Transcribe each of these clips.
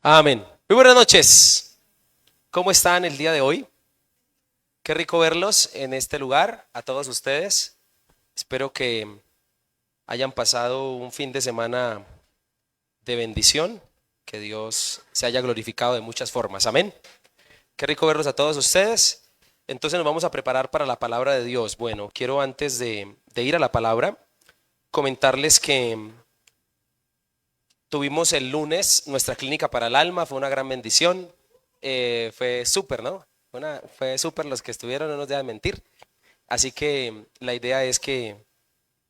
Amén. Muy buenas noches. ¿Cómo están el día de hoy? Qué rico verlos en este lugar, a todos ustedes. Espero que hayan pasado un fin de semana de bendición, que Dios se haya glorificado de muchas formas. Amén. Qué rico verlos a todos ustedes. Entonces nos vamos a preparar para la palabra de Dios. Bueno, quiero antes de ir a la palabra, comentarles que tuvimos el lunes nuestra clínica para el alma, fue una gran bendición. Fue súper, ¿no? Fue súper los que estuvieron, no nos dejan mentir. Así que la idea es que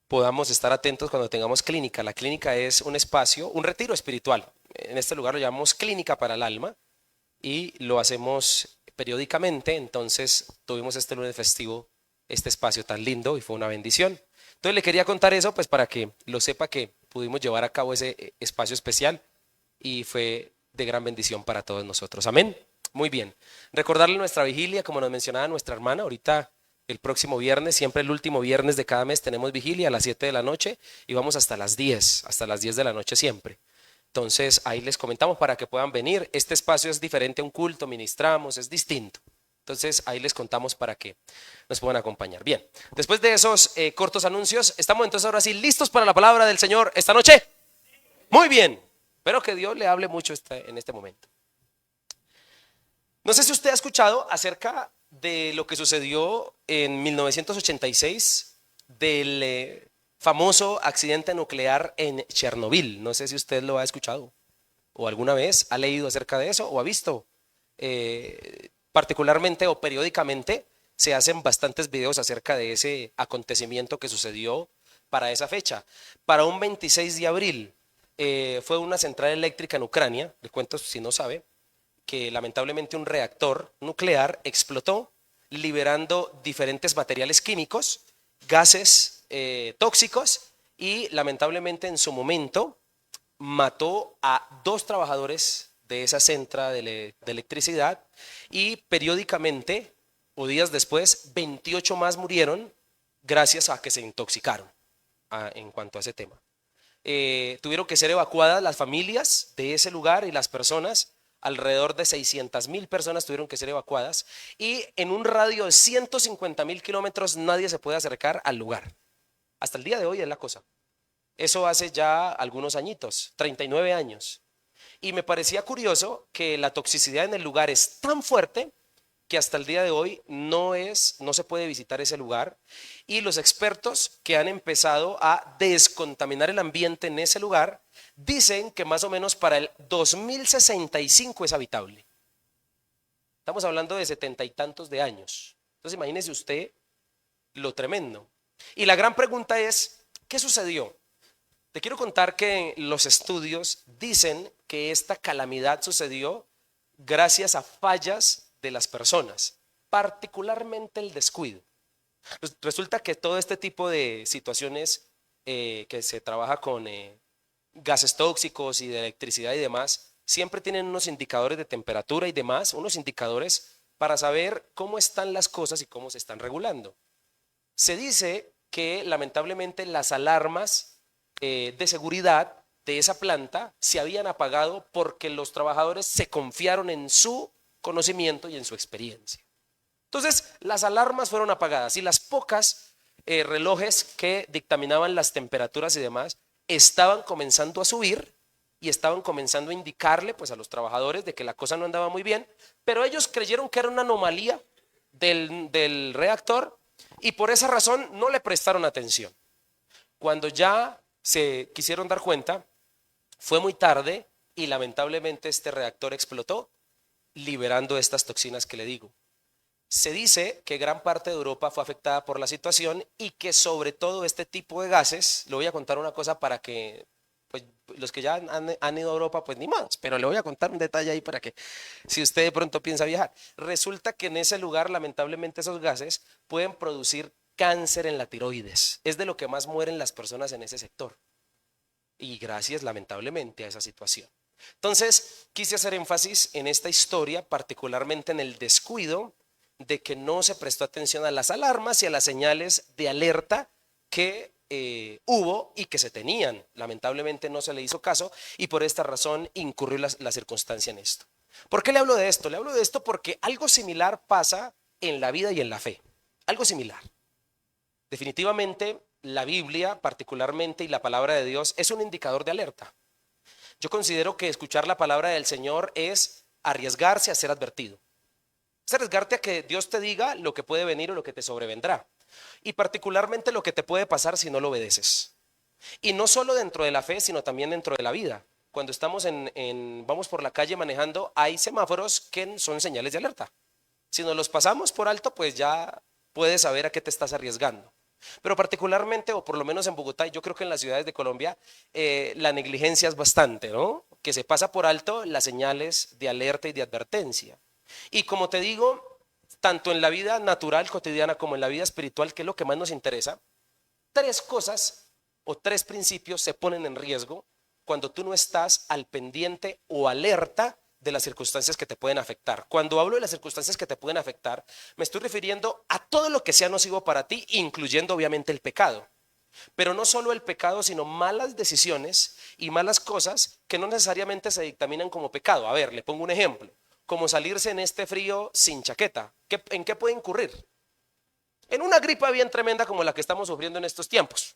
podamos estar atentos cuando tengamos clínica. La clínica es un espacio, un retiro espiritual. En este lugar lo llamamos clínica para el alma y lo hacemos periódicamente. Entonces tuvimos este lunes festivo, este espacio tan lindo y fue una bendición. Entonces le quería contar eso pues para que lo sepa que pudimos llevar a cabo ese espacio especial y fue de gran bendición para todos nosotros. Amén. Muy bien. Recordarle nuestra vigilia, como nos mencionaba nuestra hermana, ahorita el próximo viernes, siempre el último viernes de cada mes tenemos vigilia a las 7 de la noche y vamos hasta las 10 de la noche siempre. Entonces ahí les comentamos para que puedan venir. Este espacio es diferente a un culto, ministramos, es distinto. Entonces ahí les contamos para que nos puedan acompañar. Bien, después de esos cortos anuncios, estamos entonces ahora sí listos para la palabra del Señor esta noche. Muy bien, espero que Dios le hable mucho en este momento. No sé si usted ha escuchado acerca de lo que sucedió en 1986 del famoso accidente nuclear en Chernobyl. No sé si usted lo ha escuchado o alguna vez ha leído acerca de eso o ha visto. Particularmente o periódicamente se hacen bastantes videos acerca de ese acontecimiento que sucedió para esa fecha. Para un 26 de abril fue una central eléctrica en Ucrania, le cuento si no sabe, que lamentablemente un reactor nuclear explotó, liberando diferentes materiales químicos, gases tóxicos y lamentablemente en su momento mató a 2 trabajadores de esa central de electricidad y periódicamente o días después 28 más murieron gracias a que se intoxicaron en cuanto a ese tema. Tuvieron que ser evacuadas las familias de ese lugar y las personas, alrededor de 600.000 personas tuvieron que ser evacuadas y en un radio de 150.000 kilómetros nadie se puede acercar al lugar. Hasta el día de hoy es la cosa. Eso hace ya algunos añitos, 39 años. Y me parecía curioso que la toxicidad en el lugar es tan fuerte que hasta el día de hoy no se puede visitar ese lugar y los expertos que han empezado a descontaminar el ambiente en ese lugar dicen que más o menos para el 2065 es habitable. Estamos hablando de 70 y tantos de años. Entonces imagínese usted lo tremendo. Y la gran pregunta es, ¿qué sucedió? Te quiero contar que los estudios dicen que esta calamidad sucedió gracias a fallas de las personas, particularmente el descuido. Resulta que todo este tipo de situaciones que se trabaja con gases tóxicos y de electricidad y demás, siempre tienen unos indicadores de temperatura y demás, unos indicadores para saber cómo están las cosas y cómo se están regulando. Se dice que lamentablemente las alarmas de seguridad de esa planta se habían apagado porque los trabajadores se confiaron en su conocimiento y en su experiencia. Entonces, las alarmas fueron apagadas y las pocas relojes que dictaminaban las temperaturas y demás estaban comenzando a subir y estaban comenzando a indicarle pues a los trabajadores de que la cosa no andaba muy bien, pero ellos creyeron que era una anomalía del reactor y por esa razón no le prestaron atención. Cuando ya se quisieron dar cuenta, fue muy tarde y lamentablemente este reactor explotó, liberando estas toxinas que le digo. Se dice que gran parte de Europa fue afectada por la situación y que sobre todo este tipo de gases, le voy a contar una cosa para que pues, los que ya han ido a Europa, pues ni más, pero le voy a contar un detalle ahí para que si usted de pronto piensa viajar. Resulta que en ese lugar, lamentablemente, esos gases pueden producir cáncer en la tiroides. Es de lo que más mueren las personas en ese sector. Y gracias, lamentablemente, a esa situación. Entonces, quise hacer énfasis en esta historia, particularmente en el descuido de que no se prestó atención a las alarmas y a las señales de alerta que hubo y que se tenían. Lamentablemente no se le hizo caso y por esta razón incurrió la circunstancia en esto. ¿Por qué le hablo de esto? Le hablo de esto porque algo similar pasa en la vida y en la fe. Algo similar. Definitivamente la Biblia particularmente y la palabra de Dios es un indicador de alerta. Yo considero que escuchar la palabra del Señor es arriesgarse a ser advertido. Es arriesgarte a que Dios te diga lo que puede venir o lo que te sobrevendrá. Y particularmente lo que te puede pasar si no lo obedeces. Y no solo dentro de la fe, sino también dentro de la vida. Cuando estamos vamos por la calle manejando, hay semáforos que son señales de alerta. Si nos los pasamos por alto, pues ya puedes saber a qué te estás arriesgando. Pero particularmente, o por lo menos en Bogotá, y yo creo que en las ciudades de Colombia, la negligencia es bastante, ¿no? Que se pasa por alto las señales de alerta y de advertencia. Y como te digo, tanto en la vida natural, cotidiana, como en la vida espiritual, que es lo que más nos interesa, tres cosas o tres principios se ponen en riesgo cuando tú no estás al pendiente o alerta de las circunstancias que te pueden afectar. Cuando hablo de las circunstancias que te pueden afectar, me estoy refiriendo a todo lo que sea nocivo para ti, incluyendo obviamente el pecado. Pero no solo el pecado, sino malas decisiones y malas cosas que no necesariamente se dictaminan como pecado. A ver, le pongo un ejemplo, como salirse en este frío sin chaqueta. ¿En qué puede incurrir? En una gripa bien tremenda como la que estamos sufriendo en estos tiempos.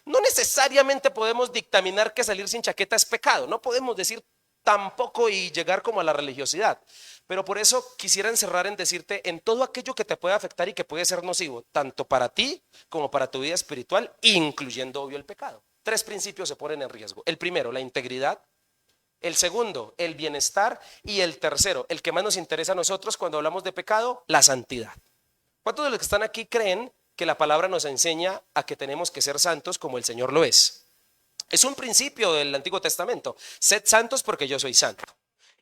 No necesariamente podemos dictaminar que salir sin chaqueta es pecado, no podemos decir tampoco y llegar como a la religiosidad, pero por eso quisiera encerrar en decirte en todo aquello que te puede afectar y que puede ser nocivo, tanto para ti como para tu vida espiritual, incluyendo obvio el pecado. Tres principios se ponen en riesgo. El primero, la integridad. El segundo, el bienestar. Y el tercero, el que más nos interesa a nosotros cuando hablamos de pecado, la santidad. ¿Cuántos de los que están aquí creen que la palabra nos enseña a que tenemos que ser santos como el Señor lo es? Es un principio del Antiguo Testamento. Sed santos porque yo soy santo.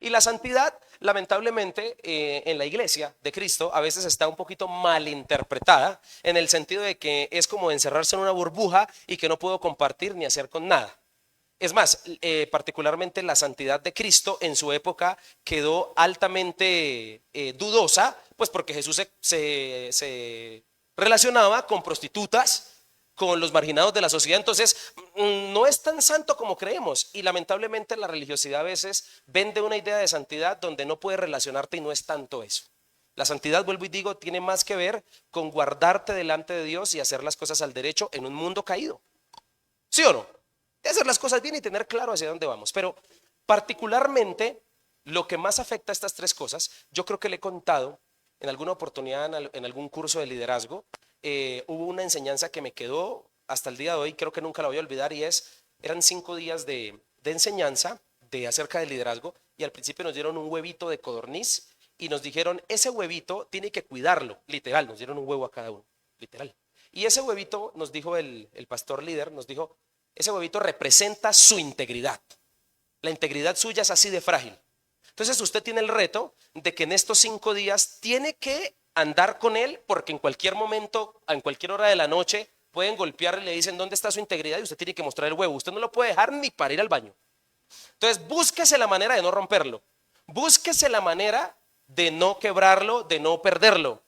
Y la santidad, lamentablemente, en la iglesia de Cristo a veces está un poquito mal interpretada en el sentido de que es como encerrarse en una burbuja y que no puedo compartir ni hacer con nada. Es más, particularmente la santidad de Cristo en su época quedó altamente dudosa, pues porque Jesús se relacionaba con prostitutas, con los marginados de la sociedad, entonces no es tan santo como creemos y lamentablemente la religiosidad a veces vende una idea de santidad donde no puedes relacionarte y no es tanto eso. La santidad, vuelvo y digo, tiene más que ver con guardarte delante de Dios y hacer las cosas al derecho en un mundo caído. ¿Sí o no? De hacer las cosas bien y tener claro hacia dónde vamos. Pero particularmente lo que más afecta a estas tres cosas, yo creo que le he contado en alguna oportunidad, en algún curso de liderazgo, hubo una enseñanza que me quedó hasta el día de hoy, creo que nunca la voy a olvidar, y eran 5 días de enseñanza acerca del liderazgo, y al principio nos dieron un huevito de codorniz y nos dijeron, ese huevito tiene que cuidarlo, literal, nos dieron un huevo a cada uno, literal. Y ese huevito, nos dijo el pastor líder, nos dijo, ese huevito representa su integridad. La integridad suya es así de frágil. Entonces usted tiene el reto de que en estos 5 días tiene que andar con él porque en cualquier momento, en cualquier hora de la noche, pueden golpearle y le dicen dónde está su integridad y usted tiene que mostrar el huevo. Usted no lo puede dejar ni para ir al baño. Entonces búsquese la manera de no romperlo. Búsquese la manera de no quebrarlo, de no perderlo.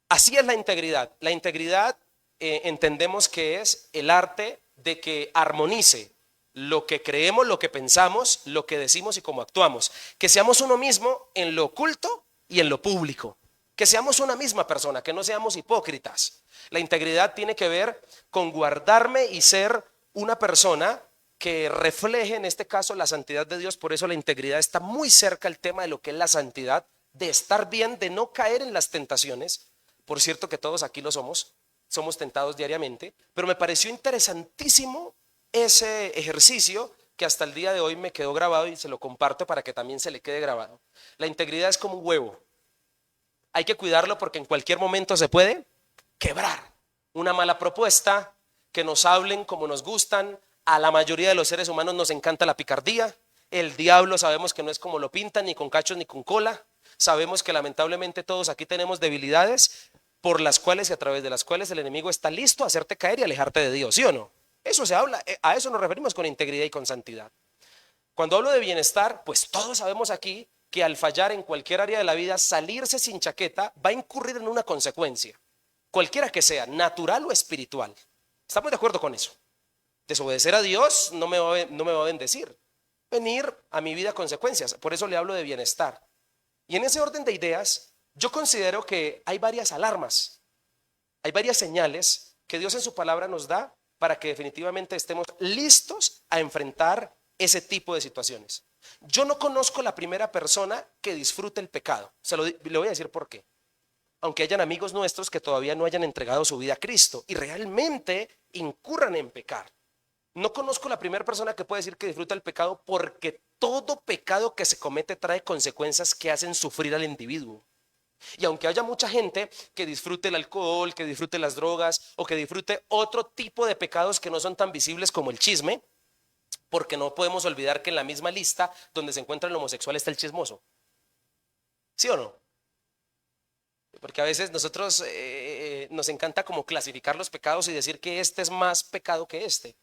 Así es la integridad. La integridad entendemos que es el arte de que armonice lo que creemos, lo que pensamos, lo que decimos y cómo actuamos. Que seamos uno mismo en lo oculto y en lo público. Que seamos una misma persona, que no seamos hipócritas. La integridad tiene que ver con guardarme y ser una persona que refleje en este caso la santidad de Dios. Por eso la integridad está muy cerca al tema de lo que es la santidad, de estar bien, de no caer en las tentaciones. Por cierto que todos aquí lo somos tentados diariamente, pero me pareció interesantísimo ese ejercicio que hasta el día de hoy me quedó grabado y se lo comparto para que también se le quede grabado. La integridad es como un huevo. Hay que cuidarlo porque en cualquier momento se puede quebrar. Una mala propuesta, que nos hablen como nos gustan. A la mayoría de los seres humanos nos encanta la picardía. El diablo sabemos que no es como lo pintan, ni con cachos ni con cola. Sabemos que lamentablemente todos aquí tenemos debilidades por las cuales y a través de las cuales el enemigo está listo a hacerte caer y alejarte de Dios, ¿sí o no? Eso se habla, a eso nos referimos con integridad y con santidad. Cuando hablo de bienestar, pues todos sabemos aquí que al fallar en cualquier área de la vida, salirse sin chaqueta va a incurrir en una consecuencia, cualquiera que sea, natural o espiritual. Estamos de acuerdo con eso. Desobedecer a Dios no me va a bendecir. Venir a mi vida consecuencias. Por eso le hablo de bienestar. Y en ese orden de ideas, yo considero que hay varias alarmas, hay varias señales que Dios en su palabra nos da para que definitivamente estemos listos a enfrentar ese tipo de situaciones. Yo no conozco la primera persona que disfrute el pecado. Le voy a decir por qué. Aunque hayan amigos nuestros que todavía no hayan entregado su vida a Cristo y realmente incurran en pecar. No conozco la primera persona que puede decir que disfruta el pecado, porque todo pecado que se comete trae consecuencias que hacen sufrir al individuo. Y aunque haya mucha gente que disfrute el alcohol, que disfrute las drogas o que disfrute otro tipo de pecados que no son tan visibles como el chisme, porque no podemos olvidar que en la misma lista donde se encuentra el homosexual está el chismoso. ¿Sí o no? Porque a veces nosotros nos encanta como clasificar los pecados y decir que este es más pecado que este.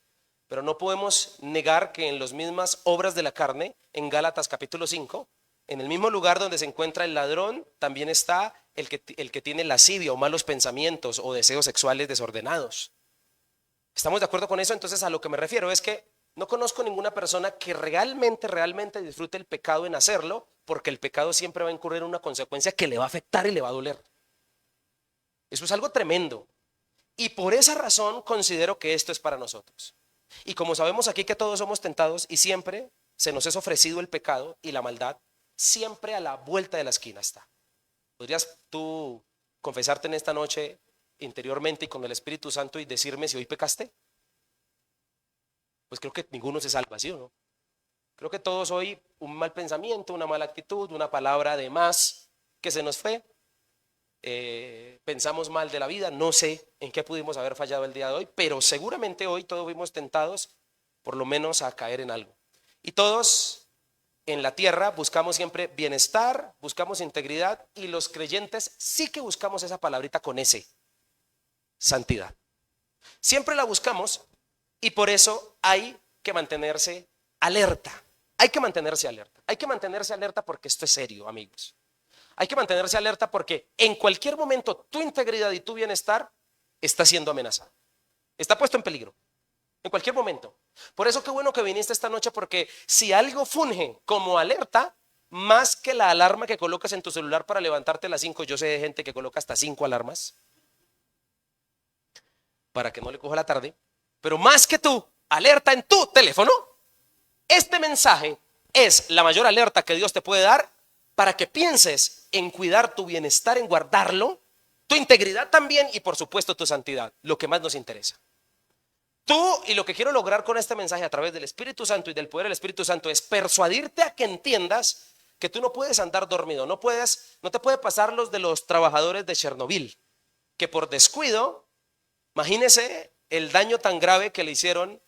Pero no podemos negar que en las mismas obras de la carne, en Gálatas capítulo 5, en el mismo lugar donde se encuentra el ladrón, también está el que tiene lascivia o malos pensamientos o deseos sexuales desordenados. ¿Estamos de acuerdo con eso? Entonces, a lo que me refiero es que no conozco ninguna persona que realmente disfrute el pecado en hacerlo, porque el pecado siempre va a incurrir en una consecuencia que le va a afectar y le va a doler. Eso es algo tremendo. Y por esa razón considero que esto es para nosotros. Y como sabemos aquí que todos somos tentados y siempre se nos es ofrecido el pecado y la maldad, siempre a la vuelta de la esquina está. ¿Podrías tú confesarte en esta noche interiormente y con el Espíritu Santo y decirme si hoy pecaste? Pues creo que ninguno se salva, ¿sí o no? Creo que todos hoy un mal pensamiento, una mala actitud, una palabra de más que se nos fue. Pensamos mal de la vida, no sé en qué pudimos haber fallado el día de hoy, pero seguramente hoy todos fuimos tentados por lo menos a caer en algo. Y todos en la tierra buscamos siempre bienestar, buscamos integridad, y los creyentes sí que buscamos esa palabrita con S, santidad. Siempre la buscamos y por eso hay que mantenerse alerta. Hay que mantenerse alerta. Hay que mantenerse alerta porque esto es serio, amigos. Hay que mantenerse alerta porque en cualquier momento tu integridad y tu bienestar está siendo amenazado. Está puesto en peligro. En cualquier momento. Por eso qué bueno que viniste esta noche, porque si algo funge como alerta, más que la alarma que colocas en tu celular para levantarte a las 5, yo sé de gente que coloca hasta 5 alarmas para que no le coja la tarde, pero más que tú, alerta en tu teléfono, este mensaje es la mayor alerta que Dios te puede dar para que pienses en cuidar tu bienestar, en guardarlo, tu integridad también y por supuesto tu santidad, lo que más nos interesa. Tú, y lo que quiero lograr con este mensaje a través del Espíritu Santo y del poder del Espíritu Santo, es persuadirte a que entiendas que tú no puedes andar dormido, no te puede pasar los de los trabajadores de Chernobyl, que por descuido, imagínese el daño tan grave que le hicieron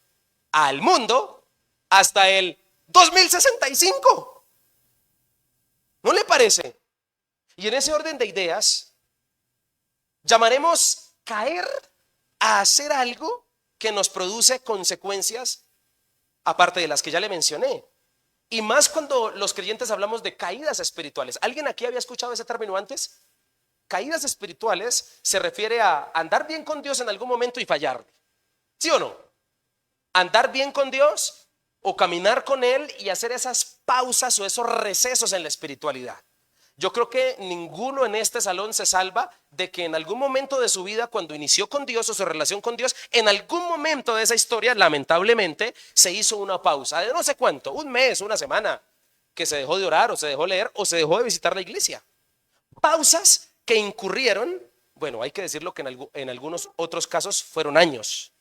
al mundo hasta el 2065. ¿No le parece? Y en ese orden de ideas, llamaremos caer a hacer algo que nos produce consecuencias aparte de las que ya le mencioné. Y más cuando los creyentes hablamos de caídas espirituales. ¿Alguien aquí había escuchado ese término antes? Caídas espirituales se refiere a andar bien con Dios en algún momento y fallarle. ¿Sí o no? Andar bien con Dios o caminar con Él y hacer esas pausas o esos recesos en la espiritualidad. Yo creo que ninguno en este salón se salva de que en algún momento de su vida, cuando inició con Dios o su relación con Dios, en algún momento de esa historia, lamentablemente, se hizo una pausa de no sé cuánto, un mes, una semana, que se dejó de orar o se dejó leer o se dejó de visitar la iglesia. Pausas que incurrieron, bueno, hay que decirlo que en algunos otros casos fueron años.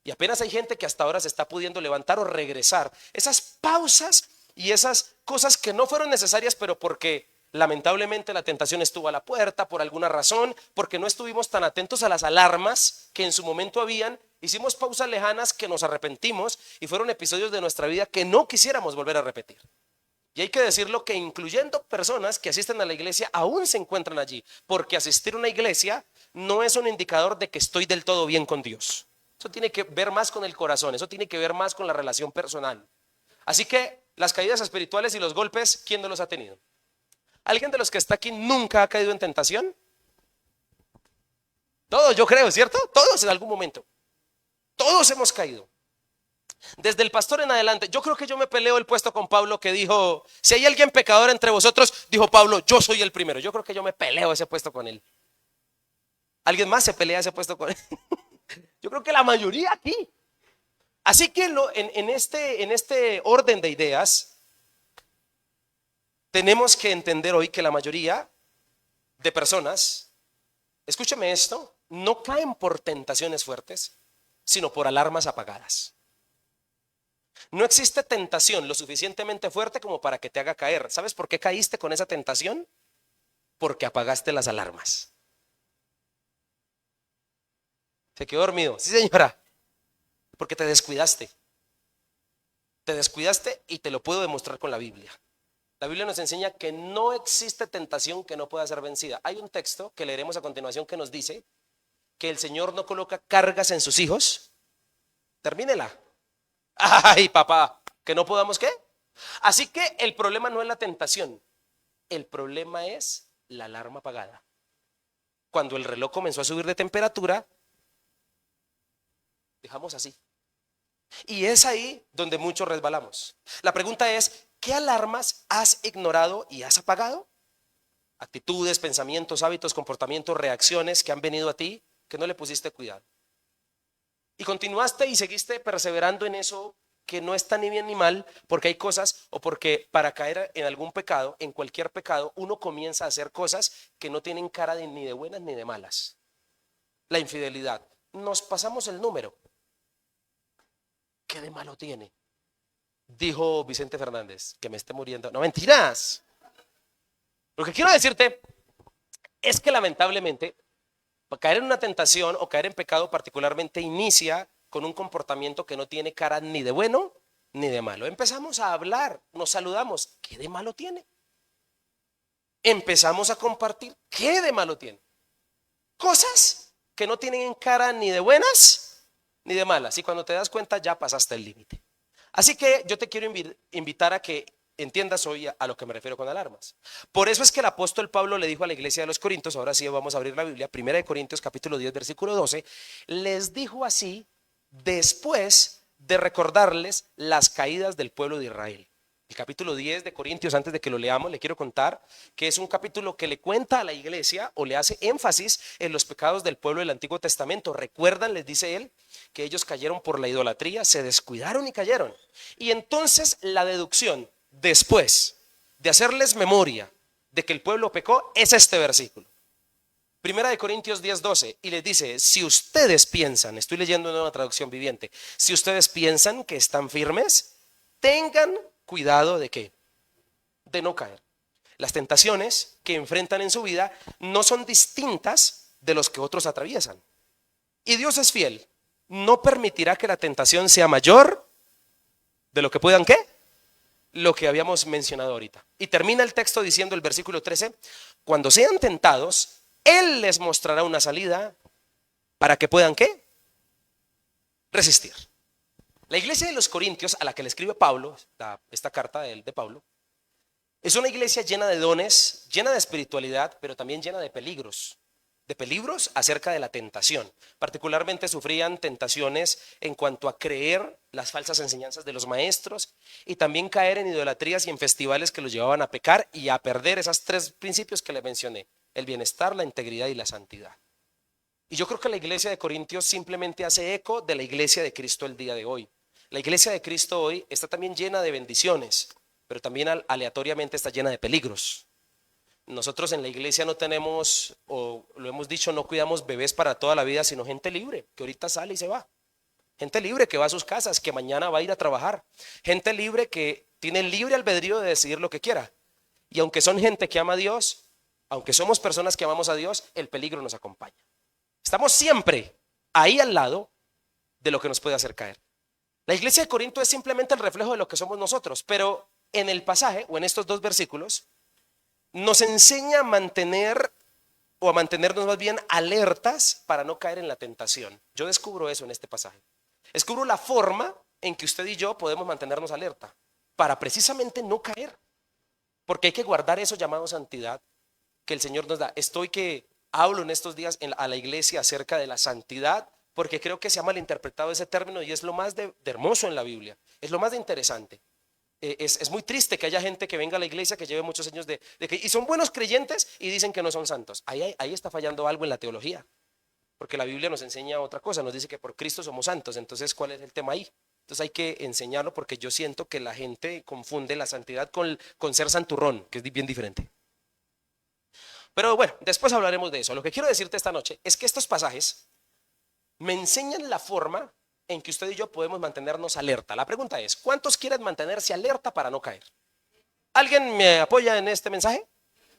Y apenas hay gente que hasta ahora se está pudiendo levantar o regresar. Esas pausas y esas cosas que no fueron necesarias, pero porque lamentablemente la tentación estuvo a la puerta por alguna razón, porque no estuvimos tan atentos a las alarmas que en su momento habían, hicimos pausas lejanas que nos arrepentimos y fueron episodios de nuestra vida que no quisiéramos volver a repetir. Y hay que decirlo que incluyendo personas que asisten a la iglesia aún se encuentran allí, porque asistir a una iglesia no es un indicador de que estoy del todo bien con Dios. Eso tiene que ver más con el corazón, eso tiene que ver más con la relación personal. Así que las caídas espirituales y los golpes, ¿quién no los ha tenido? ¿Alguien de los que está aquí nunca ha caído en tentación? Todos, yo creo, ¿cierto? Todos en algún momento. Todos hemos caído. Desde el pastor en adelante, yo creo que yo me peleo el puesto con Pablo que dijo, si hay alguien pecador entre vosotros, dijo Pablo, yo soy el primero. Yo creo que yo me peleo ese puesto con él. ¿Alguien más se pelea ese puesto con él? Yo creo que la mayoría aquí. Así que en este orden de ideas, tenemos que entender hoy que la mayoría de personas, escúcheme esto, no caen por tentaciones fuertes, sino por alarmas apagadas. No existe tentación lo suficientemente fuerte como para que te haga caer. ¿Sabes por qué caíste con esa tentación? Porque apagaste las alarmas. Se quedó dormido. Sí, señora. Porque te descuidaste. Te descuidaste y te lo puedo demostrar con la Biblia. La Biblia nos enseña que no existe tentación que no pueda ser vencida. Hay un texto que leeremos a continuación que nos dice que el Señor no coloca cargas en sus hijos. Termínela. Ay, papá, que no podamos qué. Así que el problema no es la tentación. El problema es la alarma apagada. Cuando el reloj comenzó a subir de temperatura, dejamos así. Y es ahí donde muchos resbalamos. La pregunta es, ¿qué alarmas has ignorado y has apagado? Actitudes, pensamientos, hábitos, comportamientos, reacciones que han venido a ti que no le pusiste cuidado. Y continuaste y seguiste perseverando en eso que no está ni bien ni mal, porque hay cosas o porque para caer en algún pecado, en cualquier pecado, uno comienza a hacer cosas que no tienen cara ni de buenas ni de malas. La infidelidad. Nos pasamos el número. ¿Qué de malo tiene? Dijo Vicente Fernández, que me esté muriendo. No, mentiras. Lo que quiero decirte es que lamentablemente caer en una tentación o caer en pecado particularmente inicia con un comportamiento que no tiene cara ni de bueno ni de malo. Empezamos a hablar, nos saludamos, ¿qué de malo tiene? Empezamos a compartir, ¿qué de malo tiene? Cosas que no tienen cara ni de buenas ni de malas. Y cuando te das cuenta ya pasaste el límite. Así que yo te quiero invitar a que entiendas hoy a lo que me refiero con alarmas. Por eso es que el apóstol Pablo le dijo a la iglesia de los Corintios, ahora sí vamos a abrir la Biblia, 1 Corintios capítulo 10 versículo 12, les dijo así después de recordarles las caídas del pueblo de Israel. El capítulo 10 de Corintios, antes de que lo leamos, le quiero contar que es un capítulo que le cuenta a la iglesia o le hace énfasis en los pecados del pueblo del Antiguo Testamento. Recuerdan, les dice él, que ellos cayeron por la idolatría, se descuidaron y cayeron. Y entonces la deducción, después de hacerles memoria de que el pueblo pecó, es este versículo. Primera de Corintios 10:12, y les dice, si ustedes piensan, estoy leyendo una nueva traducción viviente, si ustedes piensan que están firmes, tengan cuidado de qué, de no caer. Las tentaciones que enfrentan en su vida no son distintas de los que otros atraviesan. Y Dios es fiel, no permitirá que la tentación sea mayor de lo que puedan qué, lo que habíamos mencionado ahorita. Y termina el texto diciendo el versículo 13, cuando sean tentados, Él les mostrará una salida para que puedan qué, resistir. La iglesia de los Corintios, a la que le escribe Pablo, esta carta de Pablo, es una iglesia llena de dones, llena de espiritualidad, pero también llena de peligros acerca de la tentación. Particularmente sufrían tentaciones en cuanto a creer las falsas enseñanzas de los maestros y también caer en idolatrías y en festivales que los llevaban a pecar y a perder esos tres principios que le mencioné, el bienestar, la integridad y la santidad. Y yo creo que la iglesia de Corintios simplemente hace eco de la iglesia de Cristo el día de hoy. La iglesia de Cristo hoy está también llena de bendiciones, pero también aleatoriamente está llena de peligros. Nosotros en la iglesia no tenemos, o lo hemos dicho, no cuidamos bebés para toda la vida, sino gente libre, que ahorita sale y se va. Gente libre que va a sus casas, que mañana va a ir a trabajar. Gente libre que tiene libre albedrío de decidir lo que quiera. Y aunque son gente que ama a Dios, aunque somos personas que amamos a Dios, el peligro nos acompaña. Estamos siempre ahí al lado de lo que nos puede hacer caer. La iglesia de Corinto es simplemente el reflejo de lo que somos nosotros, pero en el pasaje o en estos dos versículos nos enseña a mantener o a mantenernos más bien alertas para no caer en la tentación. Yo descubro eso en este pasaje. Descubro la forma en que usted y yo podemos mantenernos alerta para precisamente no caer, porque hay que guardar eso llamado santidad que el Señor nos da. Estoy que hablo en estos días a la iglesia acerca de la santidad porque creo que se ha malinterpretado ese término y es lo más de hermoso en la Biblia, es lo más de interesante. Es muy triste que haya gente que venga a la iglesia que lleve muchos años y son buenos creyentes y dicen que no son santos. Ahí está fallando algo en la teología, porque la Biblia nos enseña otra cosa, nos dice que por Cristo somos santos. Entonces, ¿cuál es el tema ahí? Entonces hay que enseñarlo, porque yo siento que la gente confunde la santidad con ser santurrón, que es bien diferente. Pero bueno, después hablaremos de eso. Lo que quiero decirte esta noche es que estos pasajes me enseñan la forma en que usted y yo podemos mantenernos alerta. La pregunta es, ¿cuántos quieren mantenerse alerta para no caer? ¿Alguien me apoya en este mensaje?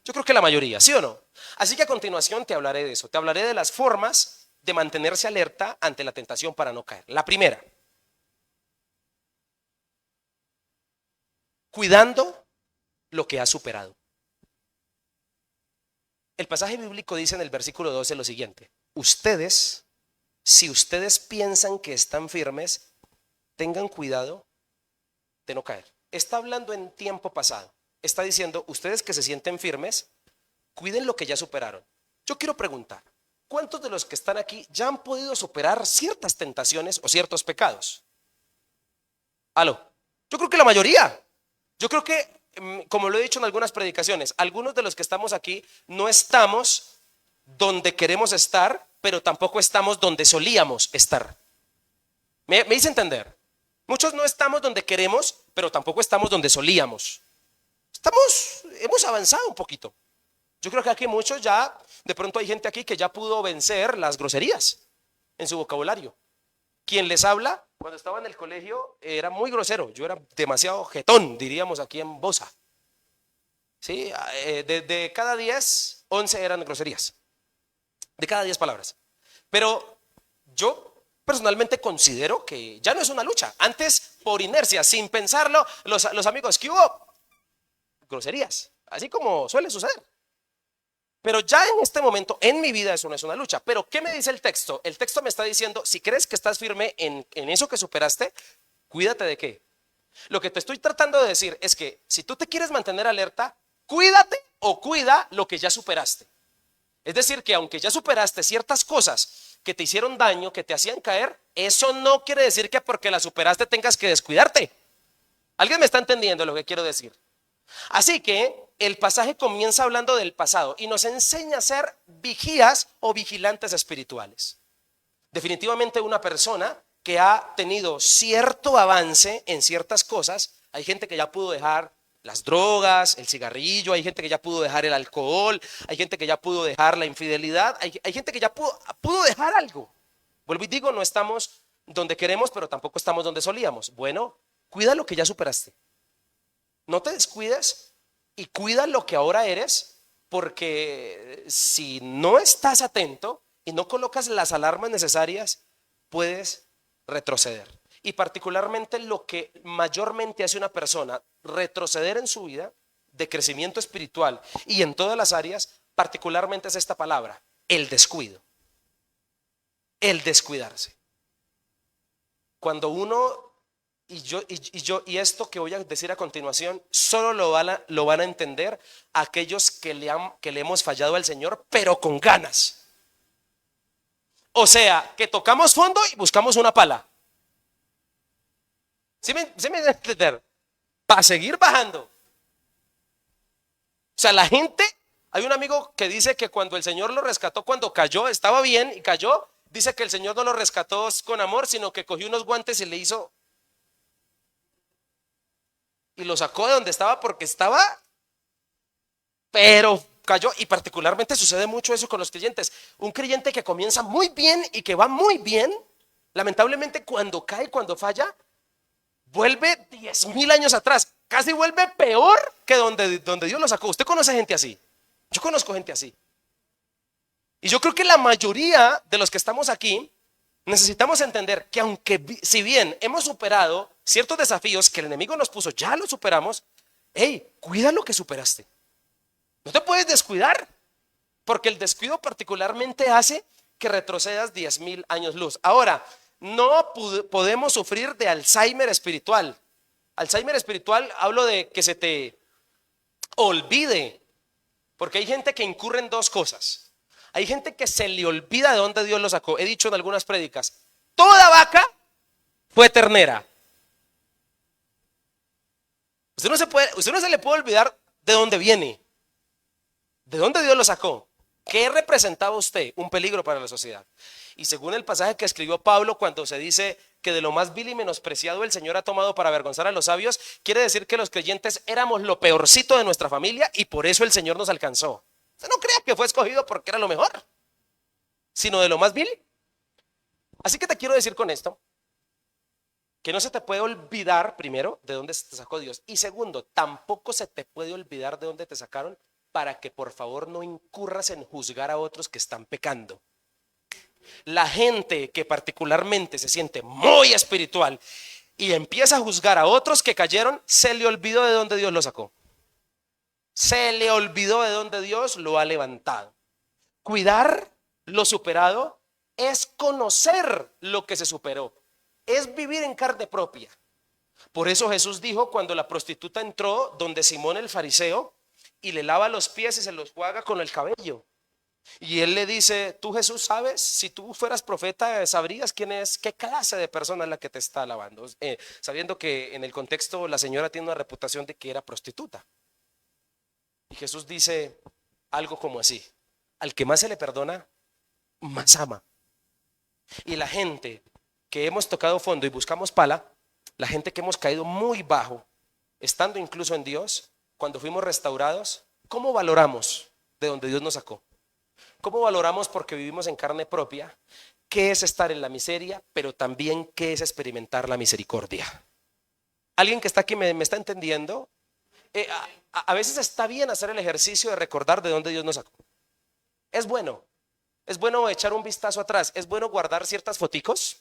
Yo creo que la mayoría, ¿sí o no? Así que a continuación te hablaré de eso. Te hablaré de las formas de mantenerse alerta ante la tentación para no caer. La primera, cuidando lo que has superado. El pasaje bíblico dice en el versículo 12 lo siguiente: ustedes, si ustedes piensan que están firmes, tengan cuidado de no caer. Está hablando en tiempo pasado. Está diciendo, ustedes que se sienten firmes, cuiden lo que ya superaron. Yo quiero preguntar, ¿cuántos de los que están aquí ya han podido superar ciertas tentaciones o ciertos pecados? Aló. Yo creo que la mayoría. Yo creo que, como lo he dicho en algunas predicaciones, algunos de los que estamos aquí no estamos donde queremos estar, pero tampoco estamos donde solíamos estar. ¿Me hice entender? Muchos no estamos donde queremos, pero tampoco estamos donde solíamos. Hemos avanzado un poquito. Yo creo que aquí muchos ya, de pronto hay gente aquí que ya pudo vencer las groserías en su vocabulario. Quien les habla, cuando estaba en el colegio, era muy grosero. Yo era demasiado jetón, diríamos aquí en Bosa. ¿Sí? De cada 10, 11 eran groserías. De cada 10 palabras. Pero yo personalmente considero que ya no es una lucha. Antes, por inercia, sin pensarlo, los amigos, ¿qué hubo? Groserías, así como suele suceder. Pero ya en este momento, en mi vida, eso no es una lucha. Pero ¿qué me dice el texto? El texto me está diciendo, si crees que estás firme en eso que superaste, cuídate de qué. Lo que te estoy tratando de decir es que si tú te quieres mantener alerta, cuídate o cuida lo que ya superaste. Es decir, que aunque ya superaste ciertas cosas que te hicieron daño, que te hacían caer, eso no quiere decir que porque las superaste tengas que descuidarte. ¿Alguien me está entendiendo lo que quiero decir? Así que el pasaje comienza hablando del pasado y nos enseña a ser vigías o vigilantes espirituales. Definitivamente una persona que ha tenido cierto avance en ciertas cosas, hay gente que ya pudo dejar las drogas, el cigarrillo, hay gente que ya pudo dejar el alcohol, hay gente que ya pudo dejar la infidelidad, hay gente que ya pudo dejar algo. Vuelvo y digo, no estamos donde queremos, pero tampoco estamos donde solíamos. Bueno, cuida lo que ya superaste. No te descuides y cuida lo que ahora eres, porque si no estás atento y no colocas las alarmas necesarias, puedes retroceder. Y particularmente lo que mayormente hace una persona retroceder en su vida de crecimiento espiritual y en todas las áreas, particularmente es esta palabra, el descuido. El descuidarse. Cuando uno y esto que voy a decir a continuación, solo lo van a entender aquellos que le hemos fallado al Señor, pero con ganas. O sea, que tocamos fondo y buscamos una pala. ¿Sí me entender? Para seguir bajando. O sea, la gente, hay un amigo que dice que cuando el Señor lo rescató, cuando cayó, estaba bien y cayó, dice que el Señor no lo rescató con amor, sino que cogió unos guantes y le hizo... y lo sacó de donde estaba porque estaba, pero cayó. Y particularmente sucede mucho eso con los creyentes. Un creyente que comienza muy bien y que va muy bien, lamentablemente cuando cae, cuando falla, vuelve 10,000 años atrás, casi vuelve peor que donde Dios lo sacó. ¿Usted conoce gente así? Yo conozco gente así. Y yo creo que la mayoría de los que estamos aquí necesitamos entender que aunque si bien hemos superado ciertos desafíos que el enemigo nos puso, ya los superamos. Hey, cuida lo que superaste. No te puedes descuidar, porque el descuido particularmente hace que retrocedas 10,000 años luz. Ahora, no podemos sufrir de Alzheimer espiritual. Alzheimer espiritual, hablo de que se te olvide, porque hay gente que incurre en dos cosas. Hay gente que se le olvida de dónde Dios lo sacó. He dicho en algunas prédicas, toda vaca fue ternera. Usted no se le puede olvidar de dónde viene, de dónde Dios lo sacó. ¿Qué representaba usted? Un peligro para la sociedad. Y según el pasaje que escribió Pablo, cuando se dice que de lo más vil y menospreciado el Señor ha tomado para avergonzar a los sabios, quiere decir que los creyentes éramos lo peorcito de nuestra familia y por eso el Señor nos alcanzó. Usted no crea que fue escogido porque era lo mejor, sino de lo más vil. Así que te quiero decir con esto, que no se te puede olvidar, primero, de dónde te sacó Dios. Y segundo, tampoco se te puede olvidar de dónde te sacaron, para que por favor no incurras en juzgar a otros que están pecando. La gente que particularmente se siente muy espiritual y empieza a juzgar a otros que cayeron, se le olvidó de dónde Dios lo sacó. Se le olvidó de dónde Dios lo ha levantado. Cuidar lo superado es conocer lo que se superó. Es vivir en carne propia. Por eso Jesús dijo, cuando la prostituta entró donde Simón el fariseo y le lava los pies y se los juega con el cabello, y él le dice, tú Jesús sabes, si tú fueras profeta sabrías quién es, qué clase de persona es la que te está lavando, sabiendo que en el contexto la señora tiene una reputación de que era prostituta. Y Jesús dice algo como así, al que más se le perdona, más ama. Y la gente que hemos tocado fondo y buscamos pala, la gente que hemos caído muy bajo, estando incluso en Dios, cuando fuimos restaurados, ¿cómo valoramos de donde Dios nos sacó? ¿Cómo valoramos porque vivimos en carne propia? ¿Qué es estar en la miseria? Pero también ¿qué es experimentar la misericordia? ¿Alguien que está aquí me está entendiendo? A veces está bien hacer el ejercicio de recordar de dónde Dios nos sacó. Es bueno. Es bueno echar un vistazo atrás. Es bueno guardar ciertas foticos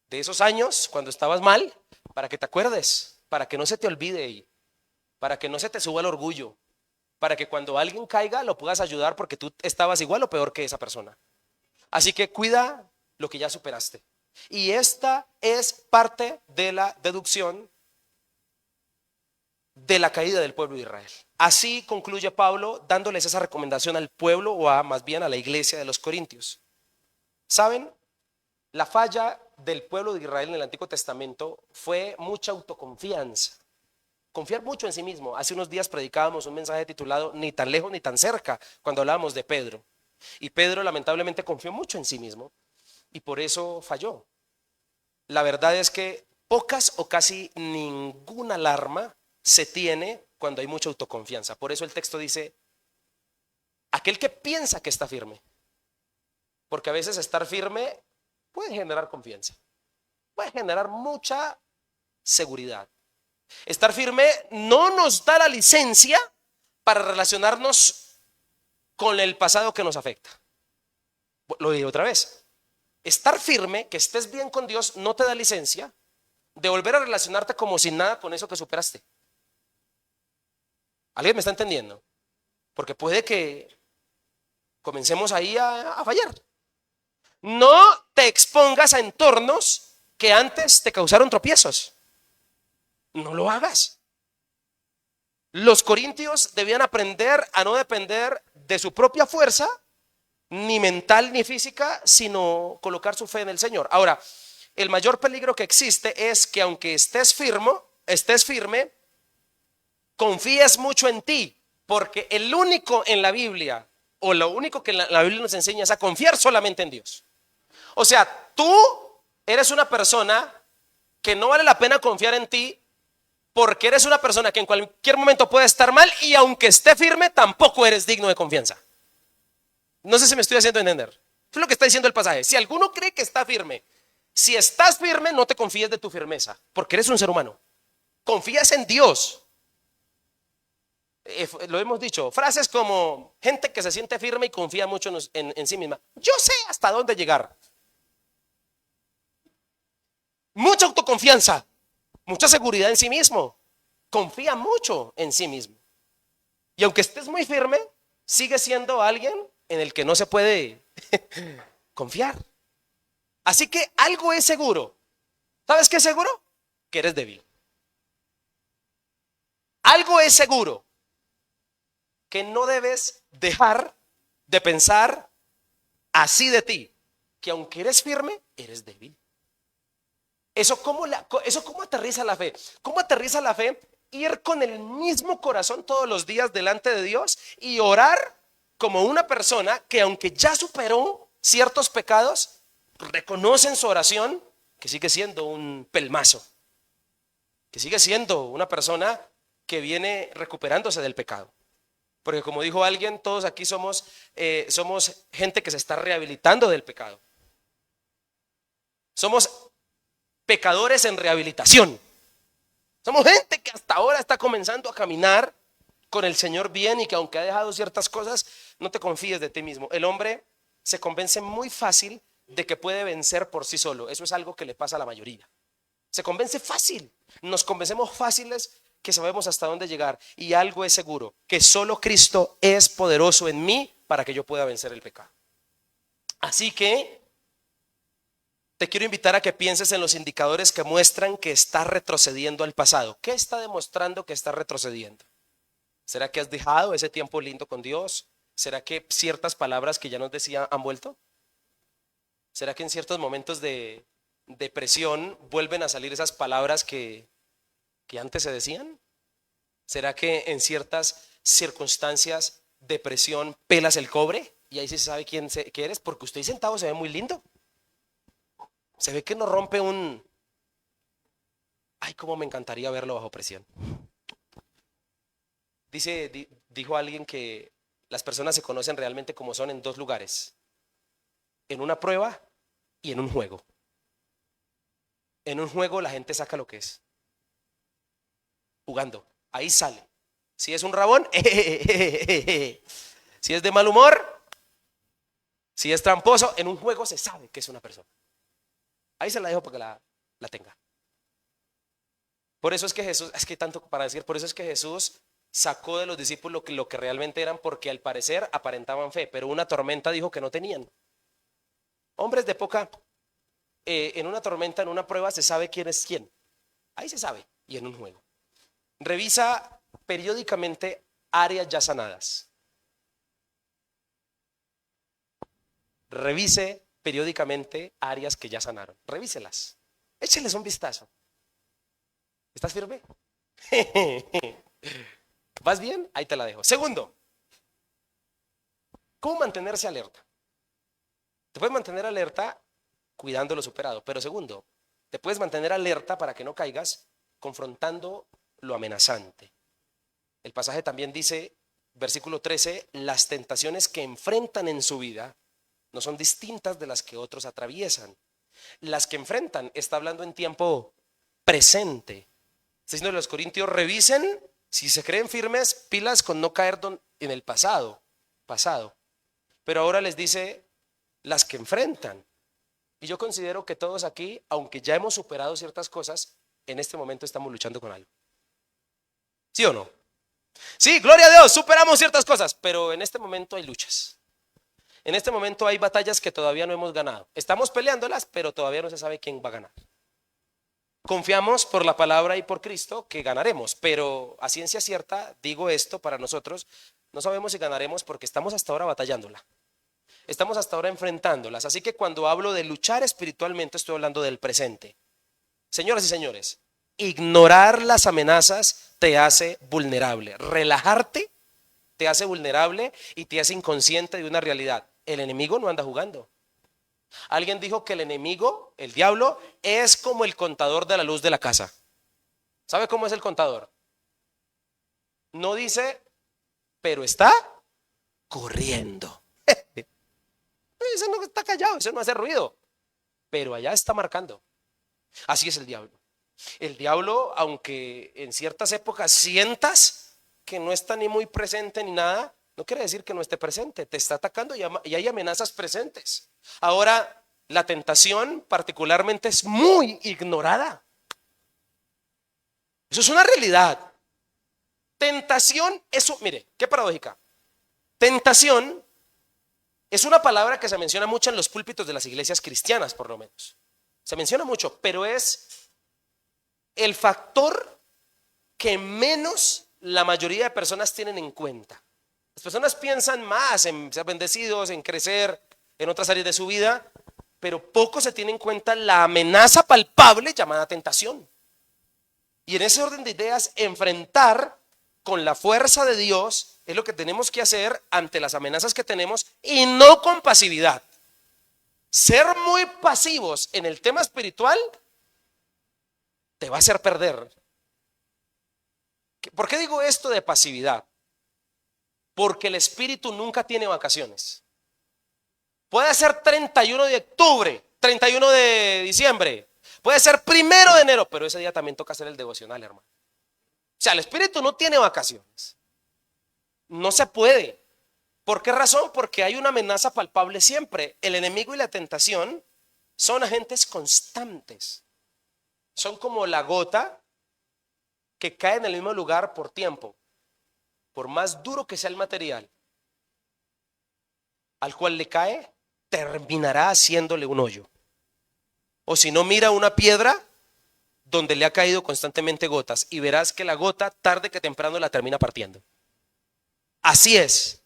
de esos años cuando estabas mal, para que te acuerdes, para que no se te olvide y para que no se te suba el orgullo, para que cuando alguien caiga lo puedas ayudar porque tú estabas igual o peor que esa persona. Así que cuida lo que ya superaste. Y esta es parte de la deducción de la caída del pueblo de Israel. Así concluye Pablo dándoles esa recomendación al pueblo, o más bien a la iglesia de los Corintios. ¿Saben? La falla del pueblo de Israel en el Antiguo Testamento fue mucha autoconfianza. Confiar mucho en sí mismo. Hace unos días predicábamos un mensaje titulado Ni tan lejos ni tan cerca, cuando hablábamos de Pedro. Y Pedro lamentablemente confió mucho en sí mismo y por eso falló. La verdad es que pocas o casi ninguna alarma se tiene cuando hay mucha autoconfianza. Por eso el texto dice, aquel que piensa que está firme. Porque a veces estar firme puede generar confianza, puede generar mucha seguridad. Estar firme no nos da la licencia para relacionarnos con el pasado que nos afecta. Lo digo otra vez. Estar firme, que estés bien con Dios, no te da licencia de volver a relacionarte como sin nada con eso que superaste. ¿Alguien me está entendiendo? Porque puede que comencemos ahí a fallar. No te expongas a entornos que antes te causaron tropiezos. No lo hagas. Los corintios debían aprender a no depender de su propia fuerza, ni mental ni física, sino colocar su fe en el Señor. Ahora, el mayor peligro que existe es que aunque estés firme, confíes mucho en ti, porque el único en la Biblia, o lo único que la Biblia nos enseña es a confiar solamente en Dios. O sea, tú eres una persona que no vale la pena confiar en ti, porque eres una persona que en cualquier momento puede estar mal y aunque esté firme, tampoco eres digno de confianza. No sé si me estoy haciendo entender. Eso es lo que está diciendo el pasaje. Si alguno cree que está firme, si estás firme, no te confíes de tu firmeza, porque eres un ser humano. Confías en Dios. Lo hemos dicho, frases como gente que se siente firme y confía mucho en sí misma. Yo sé hasta dónde llegar. Mucha autoconfianza, mucha seguridad en sí mismo. Confía mucho en sí mismo. Y aunque estés muy firme, sigue siendo alguien en el que no se puede confiar. Así que algo es seguro. ¿Sabes qué es seguro? Que eres débil. Algo es seguro, que no debes dejar de pensar así de ti, que aunque eres firme, eres débil. Eso cómo aterriza la fe. ¿Cómo aterriza la fe? Ir con el mismo corazón todos los días delante de Dios y orar como una persona que aunque ya superó ciertos pecados, reconoce en su oración que sigue siendo un pelmazo, que sigue siendo una persona que viene recuperándose del pecado. Porque como dijo alguien, todos aquí somos gente que se está rehabilitando del pecado. Somos pecadores en rehabilitación. Somos gente que hasta ahora está comenzando a caminar con el Señor bien y que aunque ha dejado ciertas cosas, no te confíes de ti mismo. El hombre se convence muy fácil de que puede vencer por sí solo. Eso es algo que le pasa a la mayoría. Se convence fácil. Nos convencemos fáciles que sabemos hasta dónde llegar. Y algo es seguro, que solo Cristo es poderoso en mí para que yo pueda vencer el pecado. Así que te quiero invitar a que pienses en los indicadores que muestran que estás retrocediendo al pasado. ¿Qué está demostrando que estás retrocediendo? ¿Será que has dejado ese tiempo lindo con Dios? ¿Será que ciertas palabras que ya nos decía han vuelto? ¿Será que en ciertos momentos de depresión vuelven a salir esas palabras que antes se decían? ¿Será que en ciertas circunstancias de presión pelas el cobre? Y ahí sí se sabe quién eres, porque usted sentado se ve muy lindo. Se ve que no rompe un... Ay, cómo me encantaría verlo bajo presión. Dijo alguien que las personas se conocen realmente como son en dos lugares: en una prueba y en un juego. En un juego la gente saca lo que es, jugando, ahí sale. Si es un rabón, si es de mal humor, si es tramposo, en un juego se sabe que es una persona. Ahí se la dejo para que la tenga. Por eso es que Jesús, es que hay tanto para decir, por eso es que Jesús sacó de los discípulos lo que realmente eran, porque al parecer aparentaban fe, pero una tormenta dijo que no tenían. Hombres de poca, en una tormenta, en una prueba, se sabe quién es quién. Ahí se sabe, y en un juego. Revisa periódicamente áreas ya sanadas. Revise periódicamente áreas que ya sanaron. Revíselas. Écheles un vistazo. ¿Estás firme? ¿Vas bien? Ahí te la dejo. Segundo, ¿cómo mantenerse alerta? Te puedes mantener alerta cuidando lo superado, pero segundo, te puedes mantener alerta para que no caigas confrontando lo amenazante. El pasaje también dice, versículo 13, las tentaciones que enfrentan en su vida no son distintas de las que otros atraviesan. Las que enfrentan, está hablando en tiempo presente. Está diciendo a los corintios, revisen, si se creen firmes, pilas con no caer en el pasado. Pero ahora les dice las que enfrentan. Y yo considero que todos aquí, aunque ya hemos superado ciertas cosas, en este momento estamos luchando con algo. ¿Sí o no? Sí, gloria a Dios, superamos ciertas cosas, pero en este momento hay luchas. En este momento hay batallas que todavía no hemos ganado. Estamos peleándolas, pero todavía no se sabe quién va a ganar. Confiamos por la palabra y por Cristo que ganaremos, pero a ciencia cierta digo esto para nosotros, no sabemos si ganaremos porque estamos hasta ahora batallándola. Estamos hasta ahora enfrentándolas. Así que cuando hablo de luchar espiritualmente, estoy hablando del presente. Señoras y señores, ignorar las amenazas te hace vulnerable. Relajarte te hace vulnerable y te hace inconsciente de una realidad. El enemigo no anda jugando. Alguien dijo que el enemigo, el diablo, es como el contador de la luz de la casa. ¿Sabe cómo es el contador? No dice, pero está corriendo. Ese no está callado, ese no hace ruido, pero allá está marcando. Así es el diablo. El diablo, aunque en ciertas épocas sientas que no está ni muy presente ni nada, no quiere decir que no esté presente, te está atacando y hay amenazas presentes. Ahora, la tentación particularmente es muy ignorada. Eso es una realidad. Tentación, eso, mire, qué paradójica. Tentación es una palabra que se menciona mucho en los púlpitos de las iglesias cristianas, por lo menos. Se menciona mucho, pero es el factor que menos la mayoría de personas tienen en cuenta. Las personas piensan más en ser bendecidos, en crecer en otras áreas de su vida, pero poco se tiene en cuenta la amenaza palpable llamada tentación. Y en ese orden de ideas, enfrentar con la fuerza de Dios es lo que tenemos que hacer ante las amenazas que tenemos, y no con pasividad. Ser muy pasivos en el tema espiritual te va a hacer perder. ¿Por qué digo esto de pasividad? Porque el espíritu nunca tiene vacaciones. Puede ser 31 de octubre, 31 de diciembre, puede ser 1 de enero, pero ese día también toca hacer el devocional, hermano. O sea, el espíritu no tiene vacaciones. No se puede. ¿Por qué razón? Porque hay una amenaza palpable siempre. El enemigo y la tentación son agentes constantes. Son como la gota que cae en el mismo lugar por tiempo. Por más duro que sea el material al cual le cae, terminará haciéndole un hoyo. O si no, mira una piedra donde le ha caído constantemente gotas y verás que la gota tarde que temprano la termina partiendo. Así es.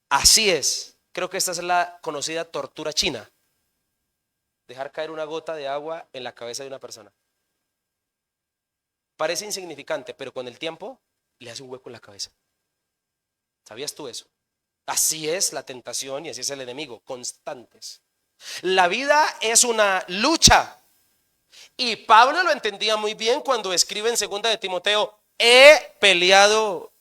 Así es. Creo que esta es la conocida tortura china. Dejar caer una gota de agua en la cabeza de una persona. Parece insignificante, pero con el tiempo le hace un hueco en la cabeza. ¿Sabías tú eso? Así es la tentación y así es el enemigo, constantes. La vida es una lucha. Y Pablo lo entendía muy bien cuando escribe en 2 de Timoteo, he peleado.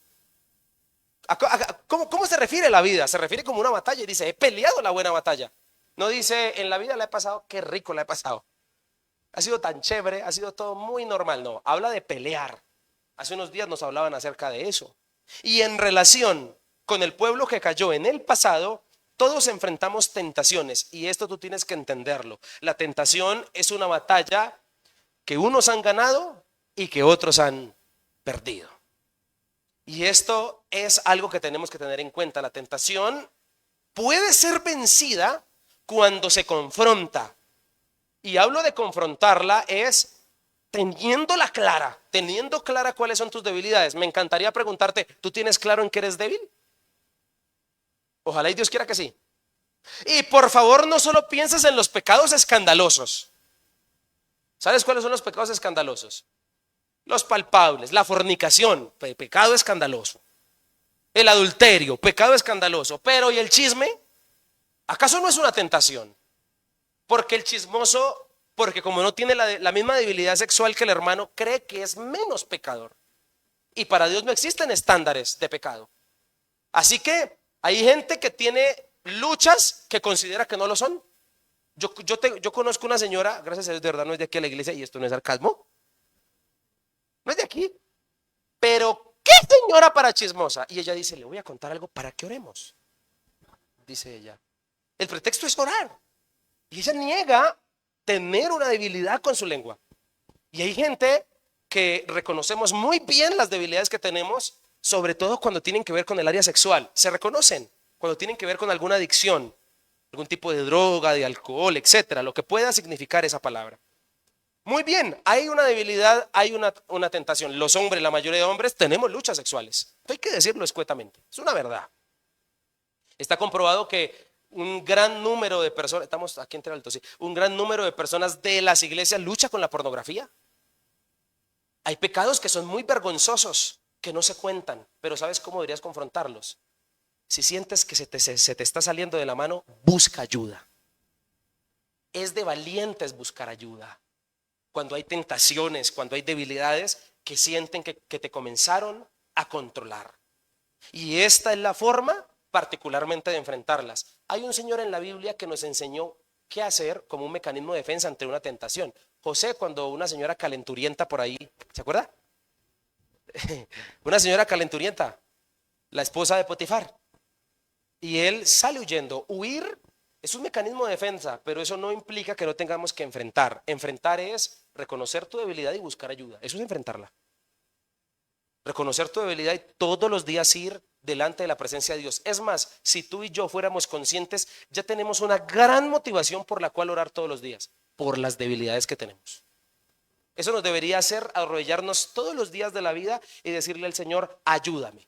¿Cómo se refiere a la vida? Se refiere como una batalla y dice, he peleado la buena batalla. No dice, en la vida la he pasado, qué rico la he pasado. Ha sido tan chévere, ha sido todo muy normal. No, habla de pelear. Hace unos días nos hablaban acerca de eso. Y en relación con el pueblo que cayó en el pasado, todos enfrentamos tentaciones. Y esto tú tienes que entenderlo. La tentación es una batalla que unos han ganado y que otros han perdido. Y esto es algo que tenemos que tener en cuenta. La tentación puede ser vencida cuando se confronta. Y hablo de confrontarla es teniendo clara cuáles son tus debilidades. Me encantaría preguntarte, ¿tú tienes claro en qué eres débil? Ojalá y Dios quiera que sí. Y por favor, no solo pienses en los pecados escandalosos. ¿Sabes cuáles son los pecados escandalosos? Los palpables, la fornicación, pecado escandaloso. El adulterio, pecado escandaloso. Pero ¿y el chisme? ¿Acaso no es una tentación? Porque el chismoso, porque como no tiene la misma debilidad sexual que el hermano, cree que es menos pecador. Y para Dios no existen estándares de pecado. Así que hay gente que tiene luchas que considera que no lo son. Yo conozco una señora, gracias a Dios de verdad no es de aquí a la iglesia, y esto no es sarcasmo. No es de aquí. Pero ¿qué señora para chismosa? Y ella dice, le voy a contar algo para que oremos. Dice ella. El pretexto es orar. Y ella niega tener una debilidad con su lengua. Y hay gente que reconocemos muy bien las debilidades que tenemos, sobre todo cuando tienen que ver con el área sexual. Se reconocen cuando tienen que ver con alguna adicción, algún tipo de droga, de alcohol, etcétera, lo que pueda significar esa palabra. Muy bien, hay una debilidad, hay una tentación. Los hombres, la mayoría de hombres, tenemos luchas sexuales. Hay que decirlo escuetamente, es una verdad. Está comprobado que un gran número de personas, estamos aquí entre altos, sí, un gran número de personas de las iglesias lucha con la pornografía. Hay pecados que son muy vergonzosos, que no se cuentan, pero ¿sabes cómo deberías confrontarlos? Si sientes que se te está saliendo de la mano, busca ayuda. Es de valientes buscar ayuda. Cuando hay tentaciones, cuando hay debilidades que sienten que te comenzaron a controlar. Y esta es la forma particularmente de enfrentarlas. Hay un señor en la Biblia que nos enseñó qué hacer como un mecanismo de defensa ante una tentación. José, cuando una señora calenturienta por ahí, ¿se acuerda? Una señora calenturienta, la esposa de Potifar. Y él sale huyendo. Huir es un mecanismo de defensa, pero eso no implica que no tengamos que enfrentar. Enfrentar es reconocer tu debilidad y buscar ayuda. Eso es enfrentarla. Reconocer tu debilidad y todos los días ir delante de la presencia de Dios. Es más, si tú y yo fuéramos conscientes, ya tenemos una gran motivación por la cual orar todos los días, por las debilidades que tenemos. Eso nos debería hacer arrodillarnos todos los días de la vida y decirle al Señor, ayúdame.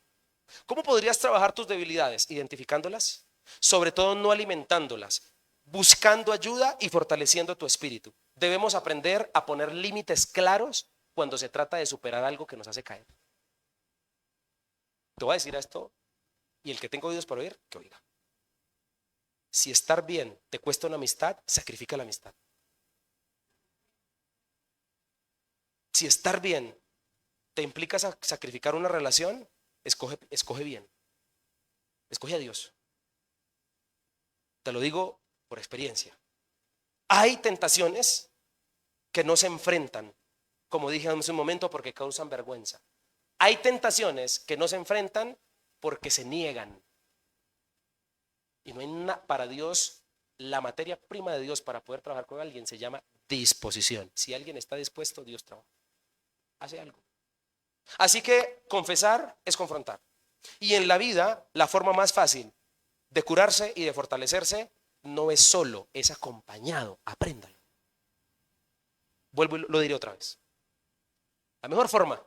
¿Cómo podrías trabajar tus debilidades? Identificándolas, sobre todo no alimentándolas, buscando ayuda y fortaleciendo tu espíritu. Debemos aprender a poner límites claros cuando se trata de superar algo que nos hace caer. Te voy a decir esto y el que tenga oídos para oír, que oiga. Si estar bien te cuesta una amistad, sacrifica la amistad. Si estar bien te implica sacrificar una relación, escoge bien. Escoge a Dios. Te lo digo por experiencia. Hay tentaciones que no se enfrentan, como dije hace un momento, porque causan vergüenza. Hay tentaciones que no se enfrentan porque se niegan. Y no hay nada para Dios. La materia prima de Dios para poder trabajar con alguien se llama disposición. Si alguien está dispuesto, Dios trabaja. Hace algo. Así que confesar es confrontar. Y en la vida, la forma más fácil de curarse y de fortalecerse no es solo, es acompañado. Apréndalo. Vuelvo y lo diré otra vez. La mejor forma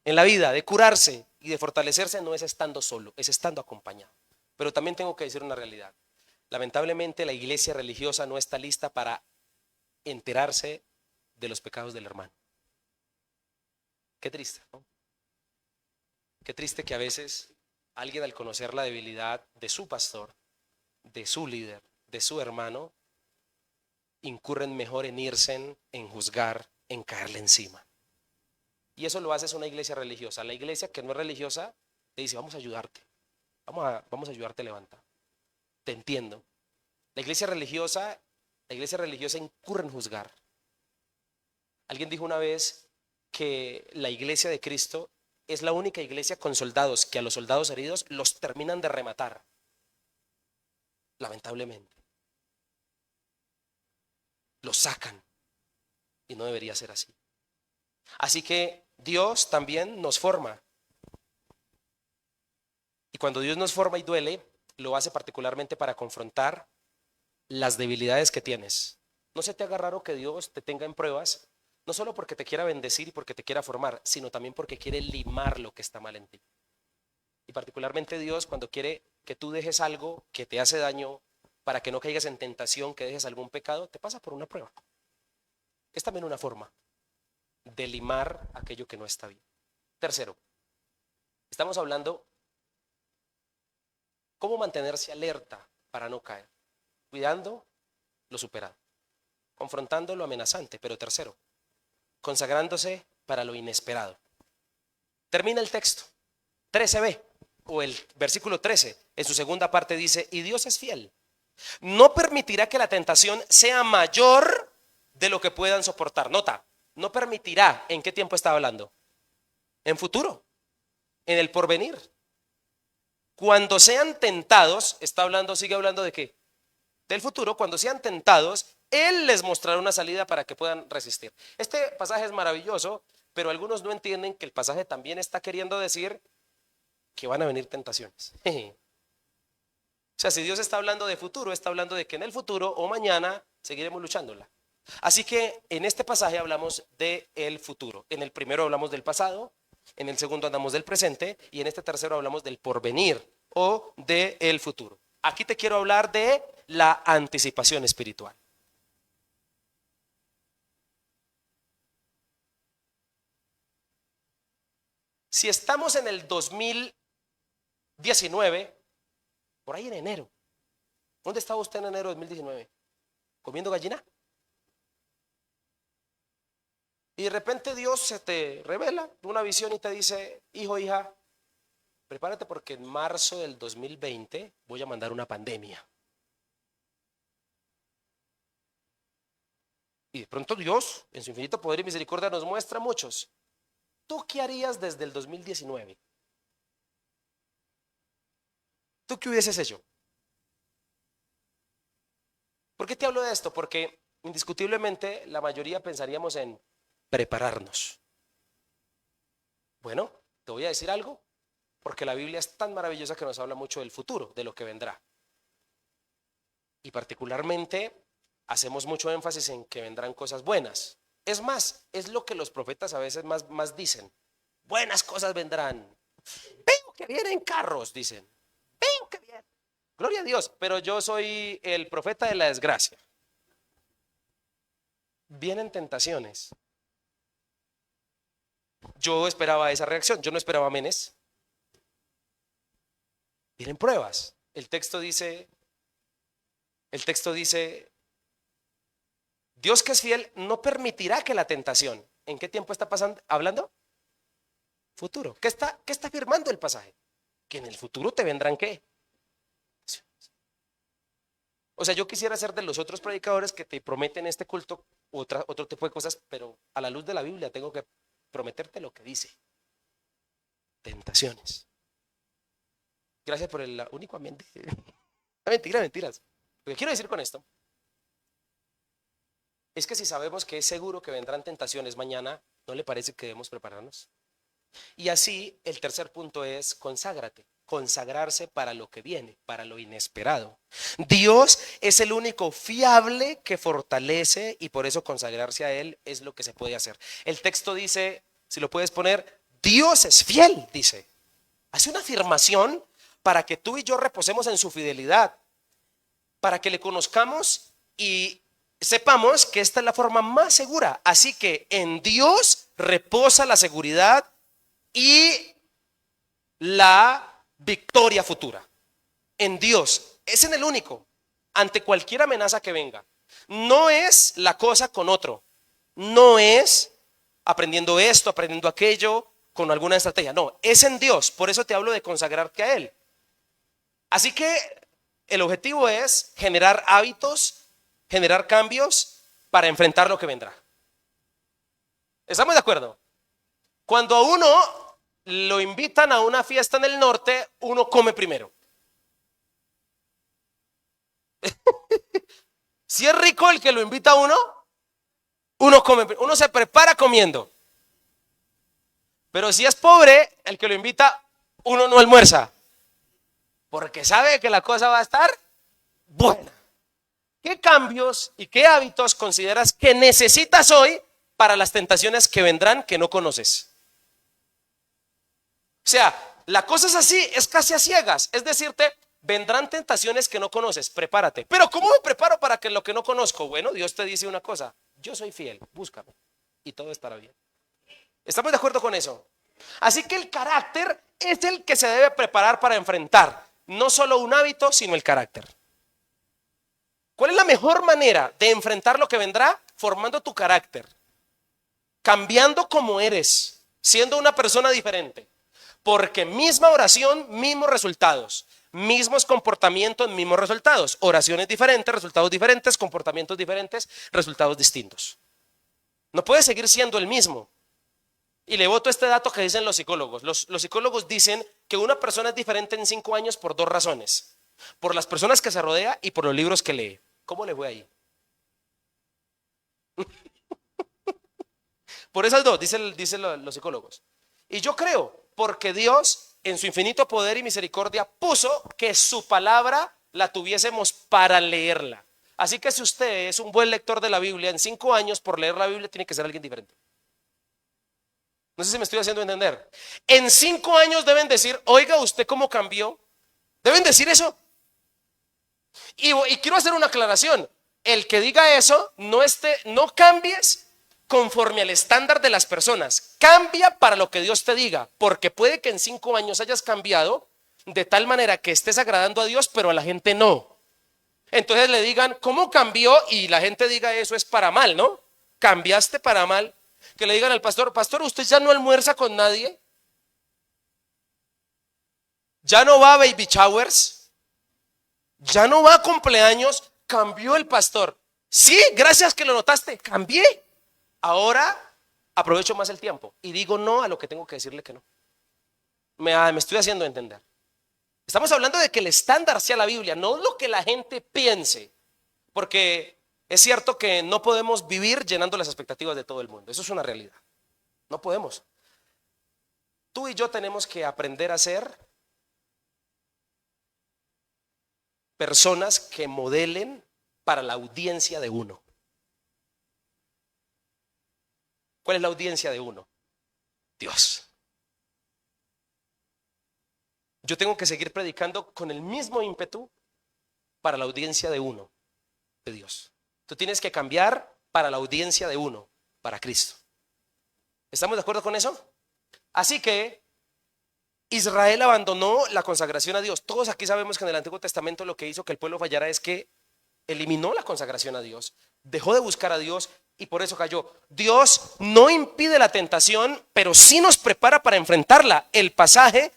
en la vida de curarse y de fortalecerse no es estando solo, es estando acompañado. Pero también tengo que decir una realidad. Lamentablemente la iglesia religiosa no está lista para enterarse de los pecados del hermano. Qué triste, ¿no? Qué triste que a veces alguien, al conocer la debilidad de su pastor, de su líder, de su hermano, incurren mejor en irse, en juzgar, en caerle encima. Y eso lo hace una iglesia religiosa. La iglesia que no es religiosa te dice, vamos a ayudarte, vamos a ayudarte a levantar. Te entiendo. La iglesia religiosa incurre en juzgar. Alguien dijo una vez que la iglesia de Cristo es la única iglesia con soldados que a los soldados heridos los terminan de rematar. Lamentablemente. Los sacan. Y no debería ser así. Así que Dios también nos forma. Y cuando Dios nos forma y duele, lo hace particularmente para confrontar las debilidades que tienes. No se te haga raro que Dios te tenga en pruebas, no solo porque te quiera bendecir y porque te quiera formar, sino también porque quiere limar lo que está mal en ti. Y particularmente Dios, cuando quiere que tú dejes algo que te hace daño, para que no caigas en tentación, que dejes algún pecado, te pasa por una prueba. Es también una forma de limar aquello que no está bien. Tercero, estamos hablando cómo mantenerse alerta para no caer, cuidando lo superado, confrontando lo amenazante, pero tercero, consagrándose para lo inesperado. Termina el texto, 13b, o el versículo 13, en su segunda parte dice, y Dios es fiel, no permitirá que la tentación sea mayor de lo que puedan soportar. Nota, no permitirá. ¿En qué tiempo está hablando? En futuro, en el porvenir. Cuando sean tentados, está hablando, sigue hablando de qué? Del futuro. Cuando sean tentados, Él les mostrará una salida para que puedan resistir. Este pasaje es maravilloso, pero algunos no entienden que el pasaje también está queriendo decir que van a venir tentaciones. O sea, si Dios está hablando de futuro, está hablando de que en el futuro o mañana seguiremos luchándola. Así que en este pasaje hablamos del futuro. En el primero hablamos del pasado, en el segundo hablamos del presente y en este tercero hablamos del porvenir o del futuro. Aquí te quiero hablar de la anticipación espiritual. Si estamos en el 2019, por ahí en enero, ¿dónde estaba usted en enero de 2019? ¿Comiendo gallina? Y de repente Dios se te revela una visión y te dice, hijo, hija, prepárate porque en marzo del 2020 voy a mandar una pandemia. Y de pronto Dios, en su infinito poder y misericordia, nos muestra a muchos. ¿Tú qué harías desde el 2019? ¿Tú qué hubieses hecho? ¿Por qué te hablo de esto? Porque indiscutiblemente la mayoría pensaríamos en prepararnos. Bueno, te voy a decir algo, porque la Biblia es tan maravillosa que nos habla mucho del futuro, de lo que vendrá. Y particularmente hacemos mucho énfasis en que vendrán cosas buenas. Es más, es lo que los profetas a veces más dicen. Buenas cosas vendrán. Veo que vienen carros, dicen. Ven que vienen. Gloria a Dios, pero yo soy el profeta de la desgracia. Vienen tentaciones. Yo esperaba esa reacción, yo no esperaba amenes. Vienen pruebas. El texto dice, Dios que es fiel no permitirá que la tentación. ¿En qué tiempo está pasando? ¿Hablando? Futuro. ¿Qué está afirmando el pasaje? Que en el futuro te vendrán ¿qué? O sea, yo quisiera ser de los otros predicadores que te prometen este culto otro tipo de cosas, pero a la luz de la Biblia tengo que prometerte lo que dice. Tentaciones. Gracias por el único ambiente. Mentiras. Lo que quiero decir con esto es que si sabemos que es seguro que vendrán tentaciones mañana, ¿no le parece que debemos prepararnos? Y así el tercer punto es conságrate, consagrarse para lo que viene, para lo inesperado. Dios es el único fiable que fortalece y por eso consagrarse a Él es lo que se puede hacer. El texto dice, si lo puedes poner, Dios es fiel, dice. Hace una afirmación para que tú y yo reposemos en su fidelidad, para que le conozcamos y sepamos que esta es la forma más segura. Así que en Dios reposa la seguridad y la victoria futura. En Dios, es en el único, ante cualquier amenaza que venga. No es la cosa con otro, no es aprendiendo esto, aprendiendo aquello, con alguna estrategia, no, es en Dios. Por eso te hablo de consagrarte a Él. Así que el objetivo es generar hábitos, generar cambios para enfrentar lo que vendrá. ¿Estamos de acuerdo? Cuando a uno lo invitan a una fiesta en el norte, uno come primero. Si es rico el que lo invita a uno, uno come, uno se prepara comiendo. Pero si es pobre el que lo invita, uno no almuerza, porque sabe que la cosa va a estar buena. ¿Qué cambios y qué hábitos consideras que necesitas hoy para las tentaciones que vendrán que no conoces? O sea, la cosa es así, es casi a ciegas. Es decirte, vendrán tentaciones que no conoces, prepárate. Pero ¿cómo me preparo para que lo que no conozco? Bueno, Dios te dice una cosa, yo soy fiel, búscame y todo estará bien. ¿Estamos de acuerdo con eso? Así que el carácter es el que se debe preparar para enfrentar, no solo un hábito, sino el carácter. ¿Cuál es la mejor manera de enfrentar lo que vendrá? Formando tu carácter, cambiando como eres, siendo una persona diferente. Porque misma oración, mismos resultados, mismos comportamientos, mismos resultados. Oraciones diferentes, resultados diferentes, comportamientos diferentes, resultados distintos. No puedes seguir siendo el mismo. Y le voto este dato que dicen los psicólogos. Los psicólogos dicen que una persona es diferente en 5 años por 2 razones. Por las personas que se rodea y por los libros que lee. ¿Cómo le fue ahí? Por esas dos, dicen los psicólogos. Y yo creo, porque Dios, en su infinito poder y misericordia, puso que su palabra la tuviésemos para leerla. Así que si usted es un buen lector de la Biblia, en 5 años por leer la Biblia tiene que ser alguien diferente. No sé si me estoy haciendo entender. En 5 años deben decir, oiga, ¿usted cómo cambió? Deben decir eso. Y quiero hacer una aclaración. El que diga eso, no cambies conforme al estándar de las personas. Cambia para lo que Dios te diga. Porque puede que en 5 años hayas cambiado de tal manera que estés agradando a Dios, pero a la gente no. Entonces le digan, ¿cómo cambió? Y la gente diga, eso es para mal, ¿no? Cambiaste para mal. Que le digan al pastor, pastor, ¿usted ya no almuerza con nadie? ¿Ya no va a baby showers? ¿Ya no va a cumpleaños? Cambió el pastor. Sí, gracias que lo notaste, cambié. Ahora aprovecho más el tiempo y digo no a lo que tengo que decirle que no. Me estoy haciendo entender. Estamos hablando de que el estándar sea la Biblia, no lo que la gente piense. Porque es cierto que no podemos vivir llenando las expectativas de todo el mundo. Eso es una realidad. No podemos. Tú y yo tenemos que aprender a ser personas que modelen para la audiencia de uno. ¿Cuál es la audiencia de uno? Dios. yo tengo que seguir predicando con el mismo ímpetu para la audiencia de uno, de Dios. Tú tienes que cambiar para la audiencia de uno, para Cristo. ¿Estamos de acuerdo con eso? Así que Israel abandonó la consagración a Dios. Todos aquí sabemos que en el Antiguo Testamento lo que hizo que el pueblo fallara es que eliminó la consagración a Dios, dejó de buscar a Dios y por eso cayó. Dios no impide la tentación, pero sí nos prepara para enfrentarla. El pasaje,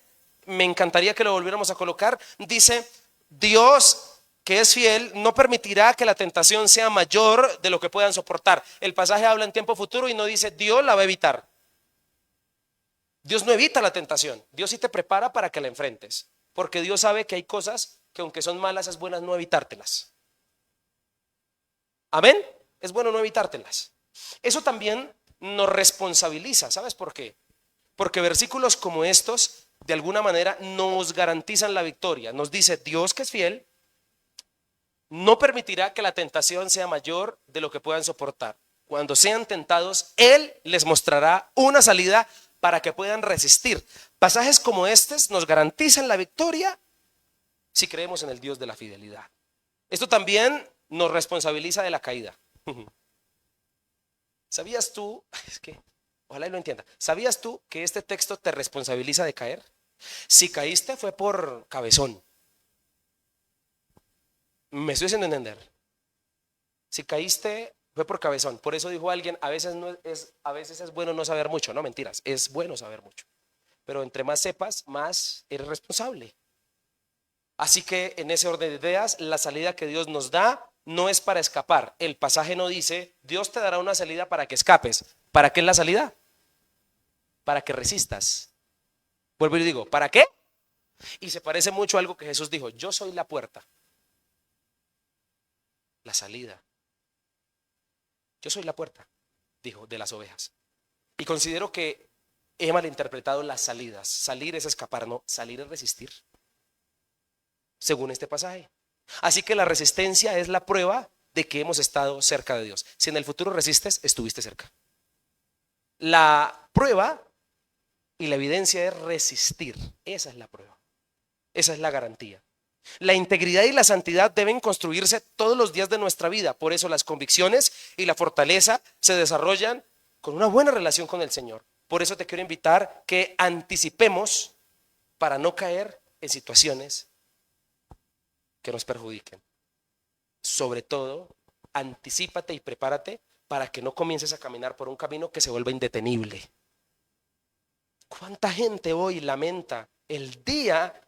me encantaría que lo volviéramos a colocar, dice: Dios, que es fiel, no permitirá que la tentación sea mayor de lo que puedan soportar. El pasaje habla en tiempo futuro y no dice Dios la va a evitar. Dios no evita la tentación, Dios sí te prepara para que la enfrentes, porque Dios sabe que hay cosas que aunque son malas es buenas no evitártelas. Amén, es bueno no evitártelas. Eso también nos responsabiliza, ¿sabes por qué? Porque versículos como estos de alguna manera nos garantizan la victoria. Nos dice Dios, que es fiel, no permitirá que la tentación sea mayor de lo que puedan soportar. Cuando sean tentados, Él les mostrará una salida para que puedan resistir. Pasajes como estos nos garantizan la victoria si creemos en el Dios de la fidelidad. Esto también nos responsabiliza de la caída. ¿Sabías tú? Es que ojalá y lo entienda. ¿Sabías tú que este texto te responsabiliza de caer? Si caíste fue por cabezón. Me estoy haciendo entender. Si caíste fue por cabezón. Por eso dijo alguien, a veces es bueno no saber mucho. No, mentiras, es bueno saber mucho. Pero entre más sepas, más eres responsable. Así que en ese orden de ideas, la salida que Dios nos da no es para escapar. El pasaje no dice, Dios te dará una salida para que escapes. ¿Para qué es la salida? Para que resistas. Vuelvo y digo, ¿para qué? Y se parece mucho a algo que Jesús dijo, yo soy la puerta, la salida. Yo soy la puerta, dijo, de las ovejas. Y considero que he malinterpretado las salidas. Salir es escapar, no, salir es resistir, según este pasaje. Así que la resistencia es la prueba de que hemos estado cerca de Dios. Si en el futuro resistes, estuviste cerca. La prueba y la evidencia es resistir. Esa es la prueba. Esa es la garantía. La integridad y la santidad deben construirse todos los días de nuestra vida. Por eso las convicciones y la fortaleza se desarrollan con una buena relación con el Señor. Por eso te quiero invitar que anticipemos para no caer en situaciones que nos perjudiquen. Sobre todo, anticípate y prepárate para que no comiences a caminar por un camino que se vuelva indetenible. ¿Cuánta gente hoy lamenta el día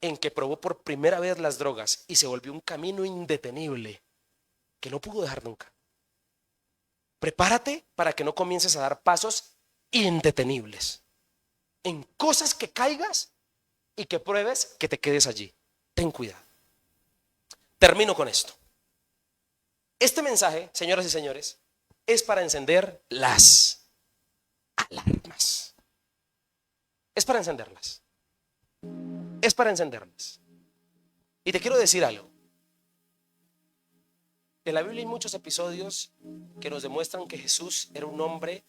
en que probó por primera vez las drogas y se volvió un camino indetenible que no pudo dejar nunca? Prepárate para que no comiences a dar pasos indetenibles en cosas que caigas y que pruebes que te quedes allí. Ten cuidado. Termino con esto. Este mensaje, señoras y señores, es para encender las alarmas. Es para encenderlas. Es para encenderlas. Y te quiero decir algo. En la Biblia hay muchos episodios que nos demuestran que Jesús era un hombre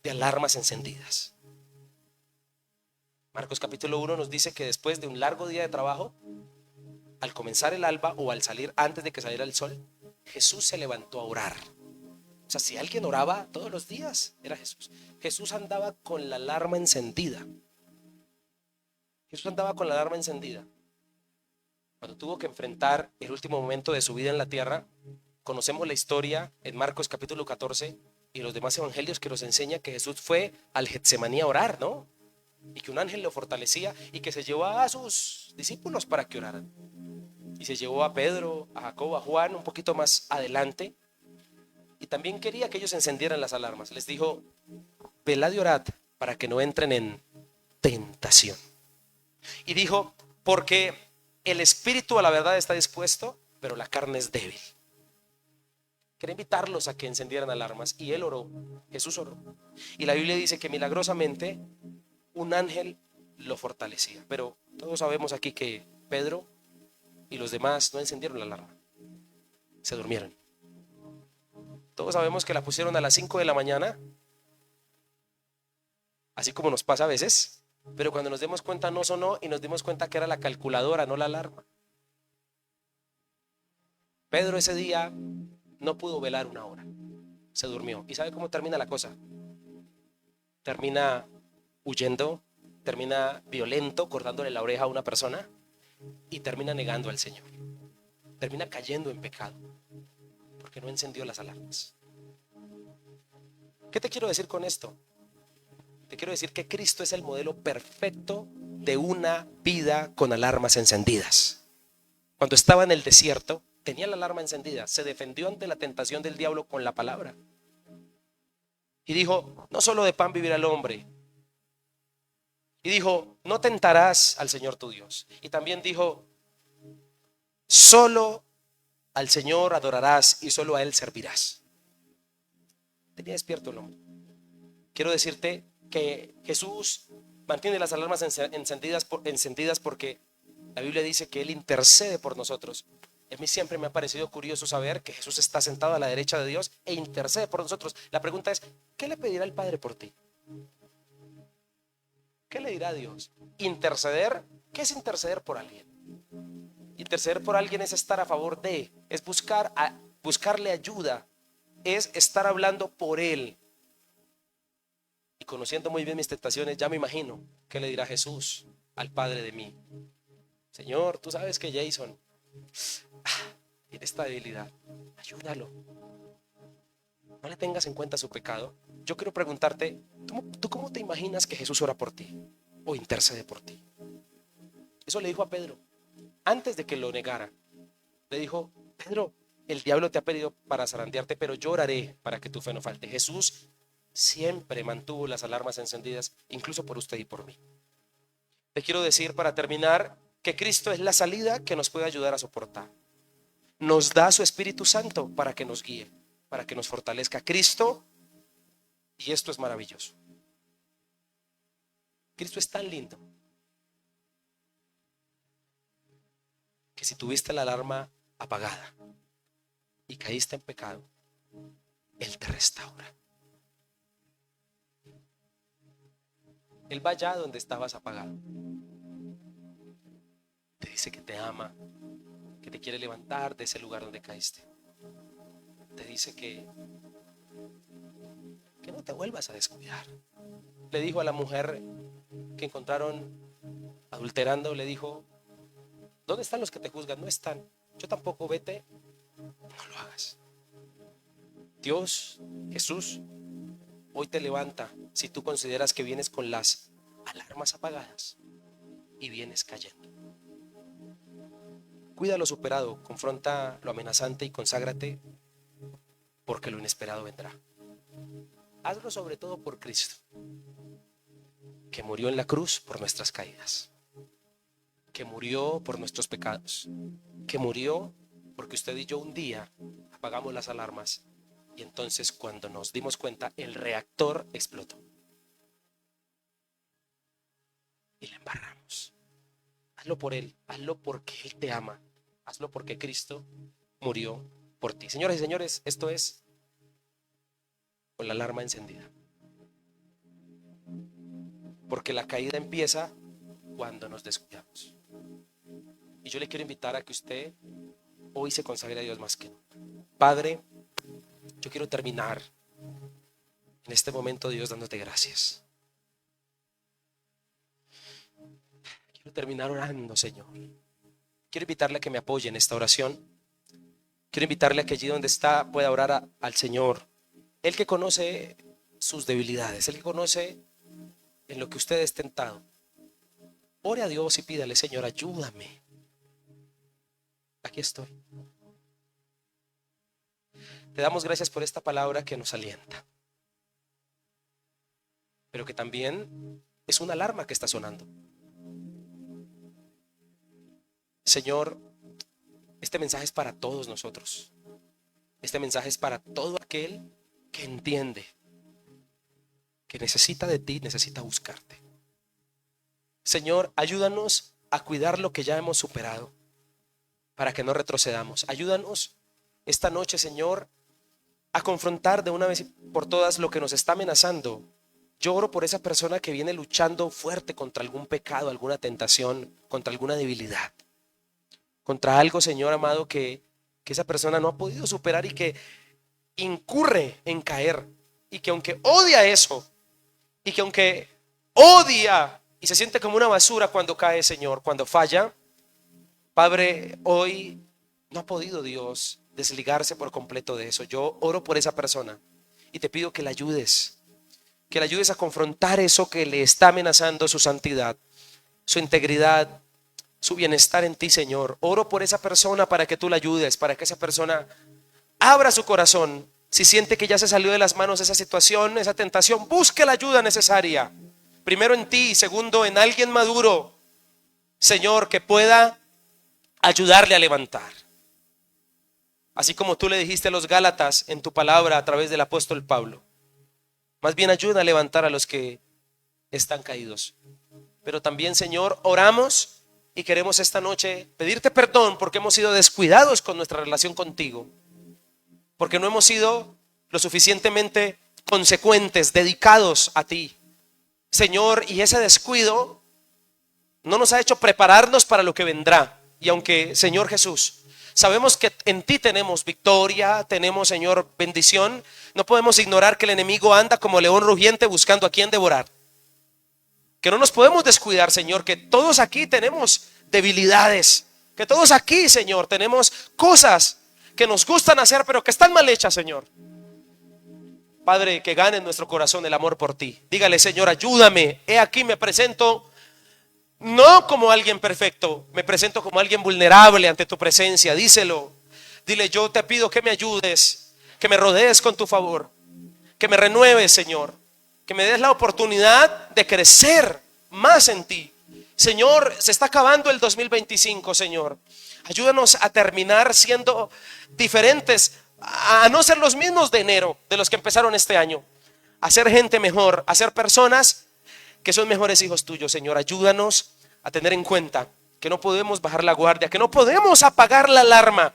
de alarmas encendidas. Marcos capítulo 1 nos dice que después de un largo día de trabajo, al comenzar el alba o al salir antes de que saliera el sol, Jesús se levantó a orar. O sea, si alguien oraba todos los días, era Jesús. Jesús andaba con la alarma encendida. Jesús andaba con la alarma encendida. Cuando tuvo que enfrentar el último momento de su vida en la tierra, conocemos la historia en Marcos capítulo 14 y los demás evangelios que nos enseña que Jesús fue al Getsemaní a orar, ¿no? Y que un ángel lo fortalecía y que se llevó a sus discípulos para que oraran. Y se llevó a Pedro, a Jacobo, a Juan un poquito más adelante. Y también quería que ellos encendieran las alarmas. Les dijo, velad y orad para que no entren en tentación. Y dijo, porque el espíritu a la verdad está dispuesto, pero la carne es débil. Quería invitarlos a que encendieran alarmas. Y él oró, Jesús oró. Y la Biblia dice que milagrosamente un ángel lo fortalecía. Pero todos sabemos aquí que Pedro y los demás no encendieron la alarma. Se durmieron. Todos sabemos que la pusieron a las 5 de la mañana, así como nos pasa a veces, Pero cuando nos dimos cuenta no sonó y nos dimos cuenta que era la calculadora, no la alarma. Pedro ese día no pudo velar una hora, se durmió. ¿Y sabe cómo termina la cosa? Termina huyendo, termina violento, cortándole la oreja a una persona y termina negando al Señor. Termina cayendo en pecado porque no encendió las alarmas. ¿Qué te quiero decir con esto? Te quiero decir que Cristo es el modelo perfecto de una vida con alarmas encendidas. Cuando estaba en el desierto, tenía la alarma encendida, se defendió ante la tentación del diablo con la palabra. Y dijo, no solo de pan vivirá el hombre. Y dijo, no tentarás al Señor tu Dios. Y también dijo, solo al Señor adorarás y solo a Él servirás. Tenía despierto el hombre. Quiero decirte que Jesús mantiene las alarmas encendidas porque la Biblia dice que Él intercede por nosotros. A mí siempre me ha parecido curioso saber que Jesús está sentado a la derecha de Dios e intercede por nosotros. La pregunta es, ¿qué le pedirá el Padre por ti? ¿Qué le dirá a Dios? Interceder. ¿Qué es interceder por alguien? Interceder por alguien es estar a favor de, es buscarle ayuda, es estar hablando por él. Y conociendo muy bien mis tentaciones, ya me imagino qué le dirá Jesús al Padre de mí. Señor, tú sabes que Jason tiene esta debilidad, ayúdalo. No le tengas en cuenta su pecado. Yo quiero preguntarte, ¿tú cómo te imaginas que Jesús ora por ti o intercede por ti? Eso le dijo a Pedro antes de que lo negara. Le dijo, Pedro, el diablo te ha pedido para zarandearte, pero yo oraré para que tu fe no falte. Jesús siempre mantuvo las alarmas encendidas, incluso por usted y por mí. Te quiero decir para terminar que Cristo es la salida que nos puede ayudar a soportar. Nos da su Espíritu Santo para que nos guíe, para que nos fortalezca. Cristo, y esto es maravilloso. Cristo es tan lindo que si tuviste la alarma apagada y caíste en pecado, Él te restaura. Él va allá donde estabas apagado. Te dice que te ama, que te quiere levantar de ese lugar donde caíste. Te dice que no te vuelvas a descuidar. Le dijo a la mujer que encontraron adulterando, le dijo, ¿dónde están los que te juzgan? No están. Yo tampoco, vete, no lo hagas. Dios, Jesús, hoy te levanta si tú consideras que vienes con las alarmas apagadas y vienes cayendo. Cuida lo superado, confronta lo amenazante y conságrate porque lo inesperado vendrá. Hazlo sobre todo por Cristo, que murió en la cruz por nuestras caídas, que murió por nuestros pecados, que murió porque usted y yo un día apagamos las alarmas y entonces cuando nos dimos cuenta el reactor explotó y le embarramos. Hazlo por Él, hazlo porque Él te ama, hazlo porque Cristo murió por ti. Señoras y señores, esto es con la alarma encendida. Porque la caída empieza cuando nos descuidamos. Y yo le quiero invitar a que usted hoy se consagre a Dios más que nunca. Padre, yo quiero terminar en este momento, Dios, dándote gracias. Quiero terminar orando, Señor. Quiero invitarle a que me apoye en esta oración. Quiero invitarle a que allí donde está pueda orar al Señor. Él que conoce sus debilidades, Él que conoce en lo que usted es tentado. Ore a Dios y pídale, Señor, ayúdame. Aquí estoy. Te damos gracias por esta palabra que nos alienta, pero que también es una alarma que está sonando. Señor, este mensaje es para todos nosotros. Este mensaje es para todo aquel que entiende que necesita de ti, necesita buscarte. Señor, ayúdanos a cuidar lo que ya hemos superado para que no retrocedamos. Ayúdanos esta noche, Señor, a confrontar de una vez por todas lo que nos está amenazando Yo oro por esa persona que viene luchando fuerte contra algún pecado, alguna tentación, contra alguna debilidad, contra algo, Señor amado, que esa persona no ha podido superar y que incurre en caer. Y que aunque odia eso, y que aunque odia y se siente como una basura cuando cae, Señor, cuando falla, Padre, hoy no ha podido Dios desligarse por completo de eso. Yo oro por esa persona y te pido que le ayudes a confrontar eso que le está amenazando su santidad, su integridad, su bienestar en ti, Señor. Oro por esa persona para que tú la ayudes, para que esa persona abra su corazón. Si siente que ya se salió de las manos esa situación, esa tentación, busque la ayuda necesaria. Primero en ti y segundo en alguien maduro, Señor, que pueda ayudarle a levantar. Así como tú le dijiste a los Gálatas en tu palabra a través del apóstol Pablo. Más bien ayuda a levantar a los que están caídos. Pero también, Señor, oramos y queremos esta noche pedirte perdón porque hemos sido descuidados con nuestra relación contigo. Porque no hemos sido lo suficientemente consecuentes, dedicados a ti, Señor, y ese descuido no nos ha hecho prepararnos para lo que vendrá. Y aunque, Señor Jesús, sabemos que en ti tenemos victoria, tenemos, Señor, bendición, no podemos ignorar que el enemigo anda como león rugiente buscando a quien devorar. Que no nos podemos descuidar, Señor, que todos aquí tenemos debilidades, que todos aquí, Señor, tenemos cosas que nos gustan hacer, pero que están mal hechas, Señor. Padre, que gane en nuestro corazón el amor por ti. Dígale, Señor, ayúdame. He aquí me presento no como alguien perfecto, me presento como alguien vulnerable ante tu presencia. Díselo. Dile, yo te pido que me ayudes, que me rodees con tu favor, que me renueves, Señor, que me des la oportunidad de crecer más en ti. Señor, se está acabando el 2025, Señor. Ayúdanos a terminar siendo diferentes, a no ser los mismos de enero de los que empezaron este año, a ser gente mejor, a ser personas que son mejores hijos tuyos, Señor. Ayúdanos a tener en cuenta que no podemos bajar la guardia, que no podemos apagar la alarma,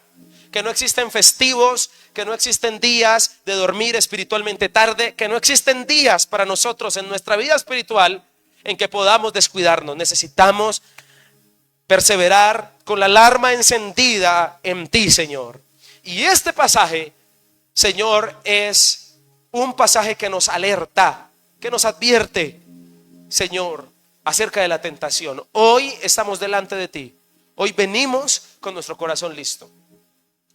que no existen festivos, que no existen días de dormir espiritualmente tarde, que no existen días para nosotros en nuestra vida espiritual en que podamos descuidarnos. Necesitamos perseverar con la alarma encendida en ti, Señor. Y este pasaje, Señor, es un pasaje que nos alerta, que nos advierte, Señor, acerca de la tentación. Hoy estamos delante de ti. Hoy venimos con nuestro corazón listo.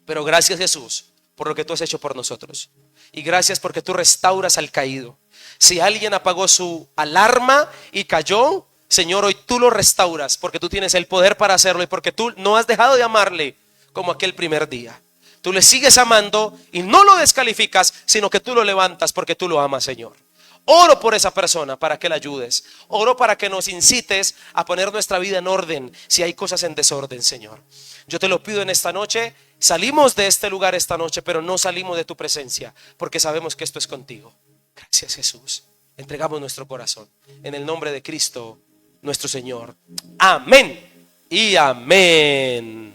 Pero gracias, Jesús, por lo que tú has hecho por nosotros. Y gracias porque tú restauras al caído. Si alguien apagó su alarma y cayó, Señor, hoy tú lo restauras porque tú tienes el poder para hacerlo y porque tú no has dejado de amarle como aquel primer día. Tú le sigues amando y no lo descalificas, sino que tú lo levantas porque tú lo amas, Señor. Oro por esa persona para que la ayudes. Oro para que nos incites a poner nuestra vida en orden si hay cosas en desorden, Señor. Yo te lo pido en esta noche. Salimos de este lugar esta noche, pero no salimos de tu presencia porque sabemos que esto es contigo. Gracias, Jesús. Entregamos nuestro corazón en el nombre de Cristo nuestro Señor. Amén y amén.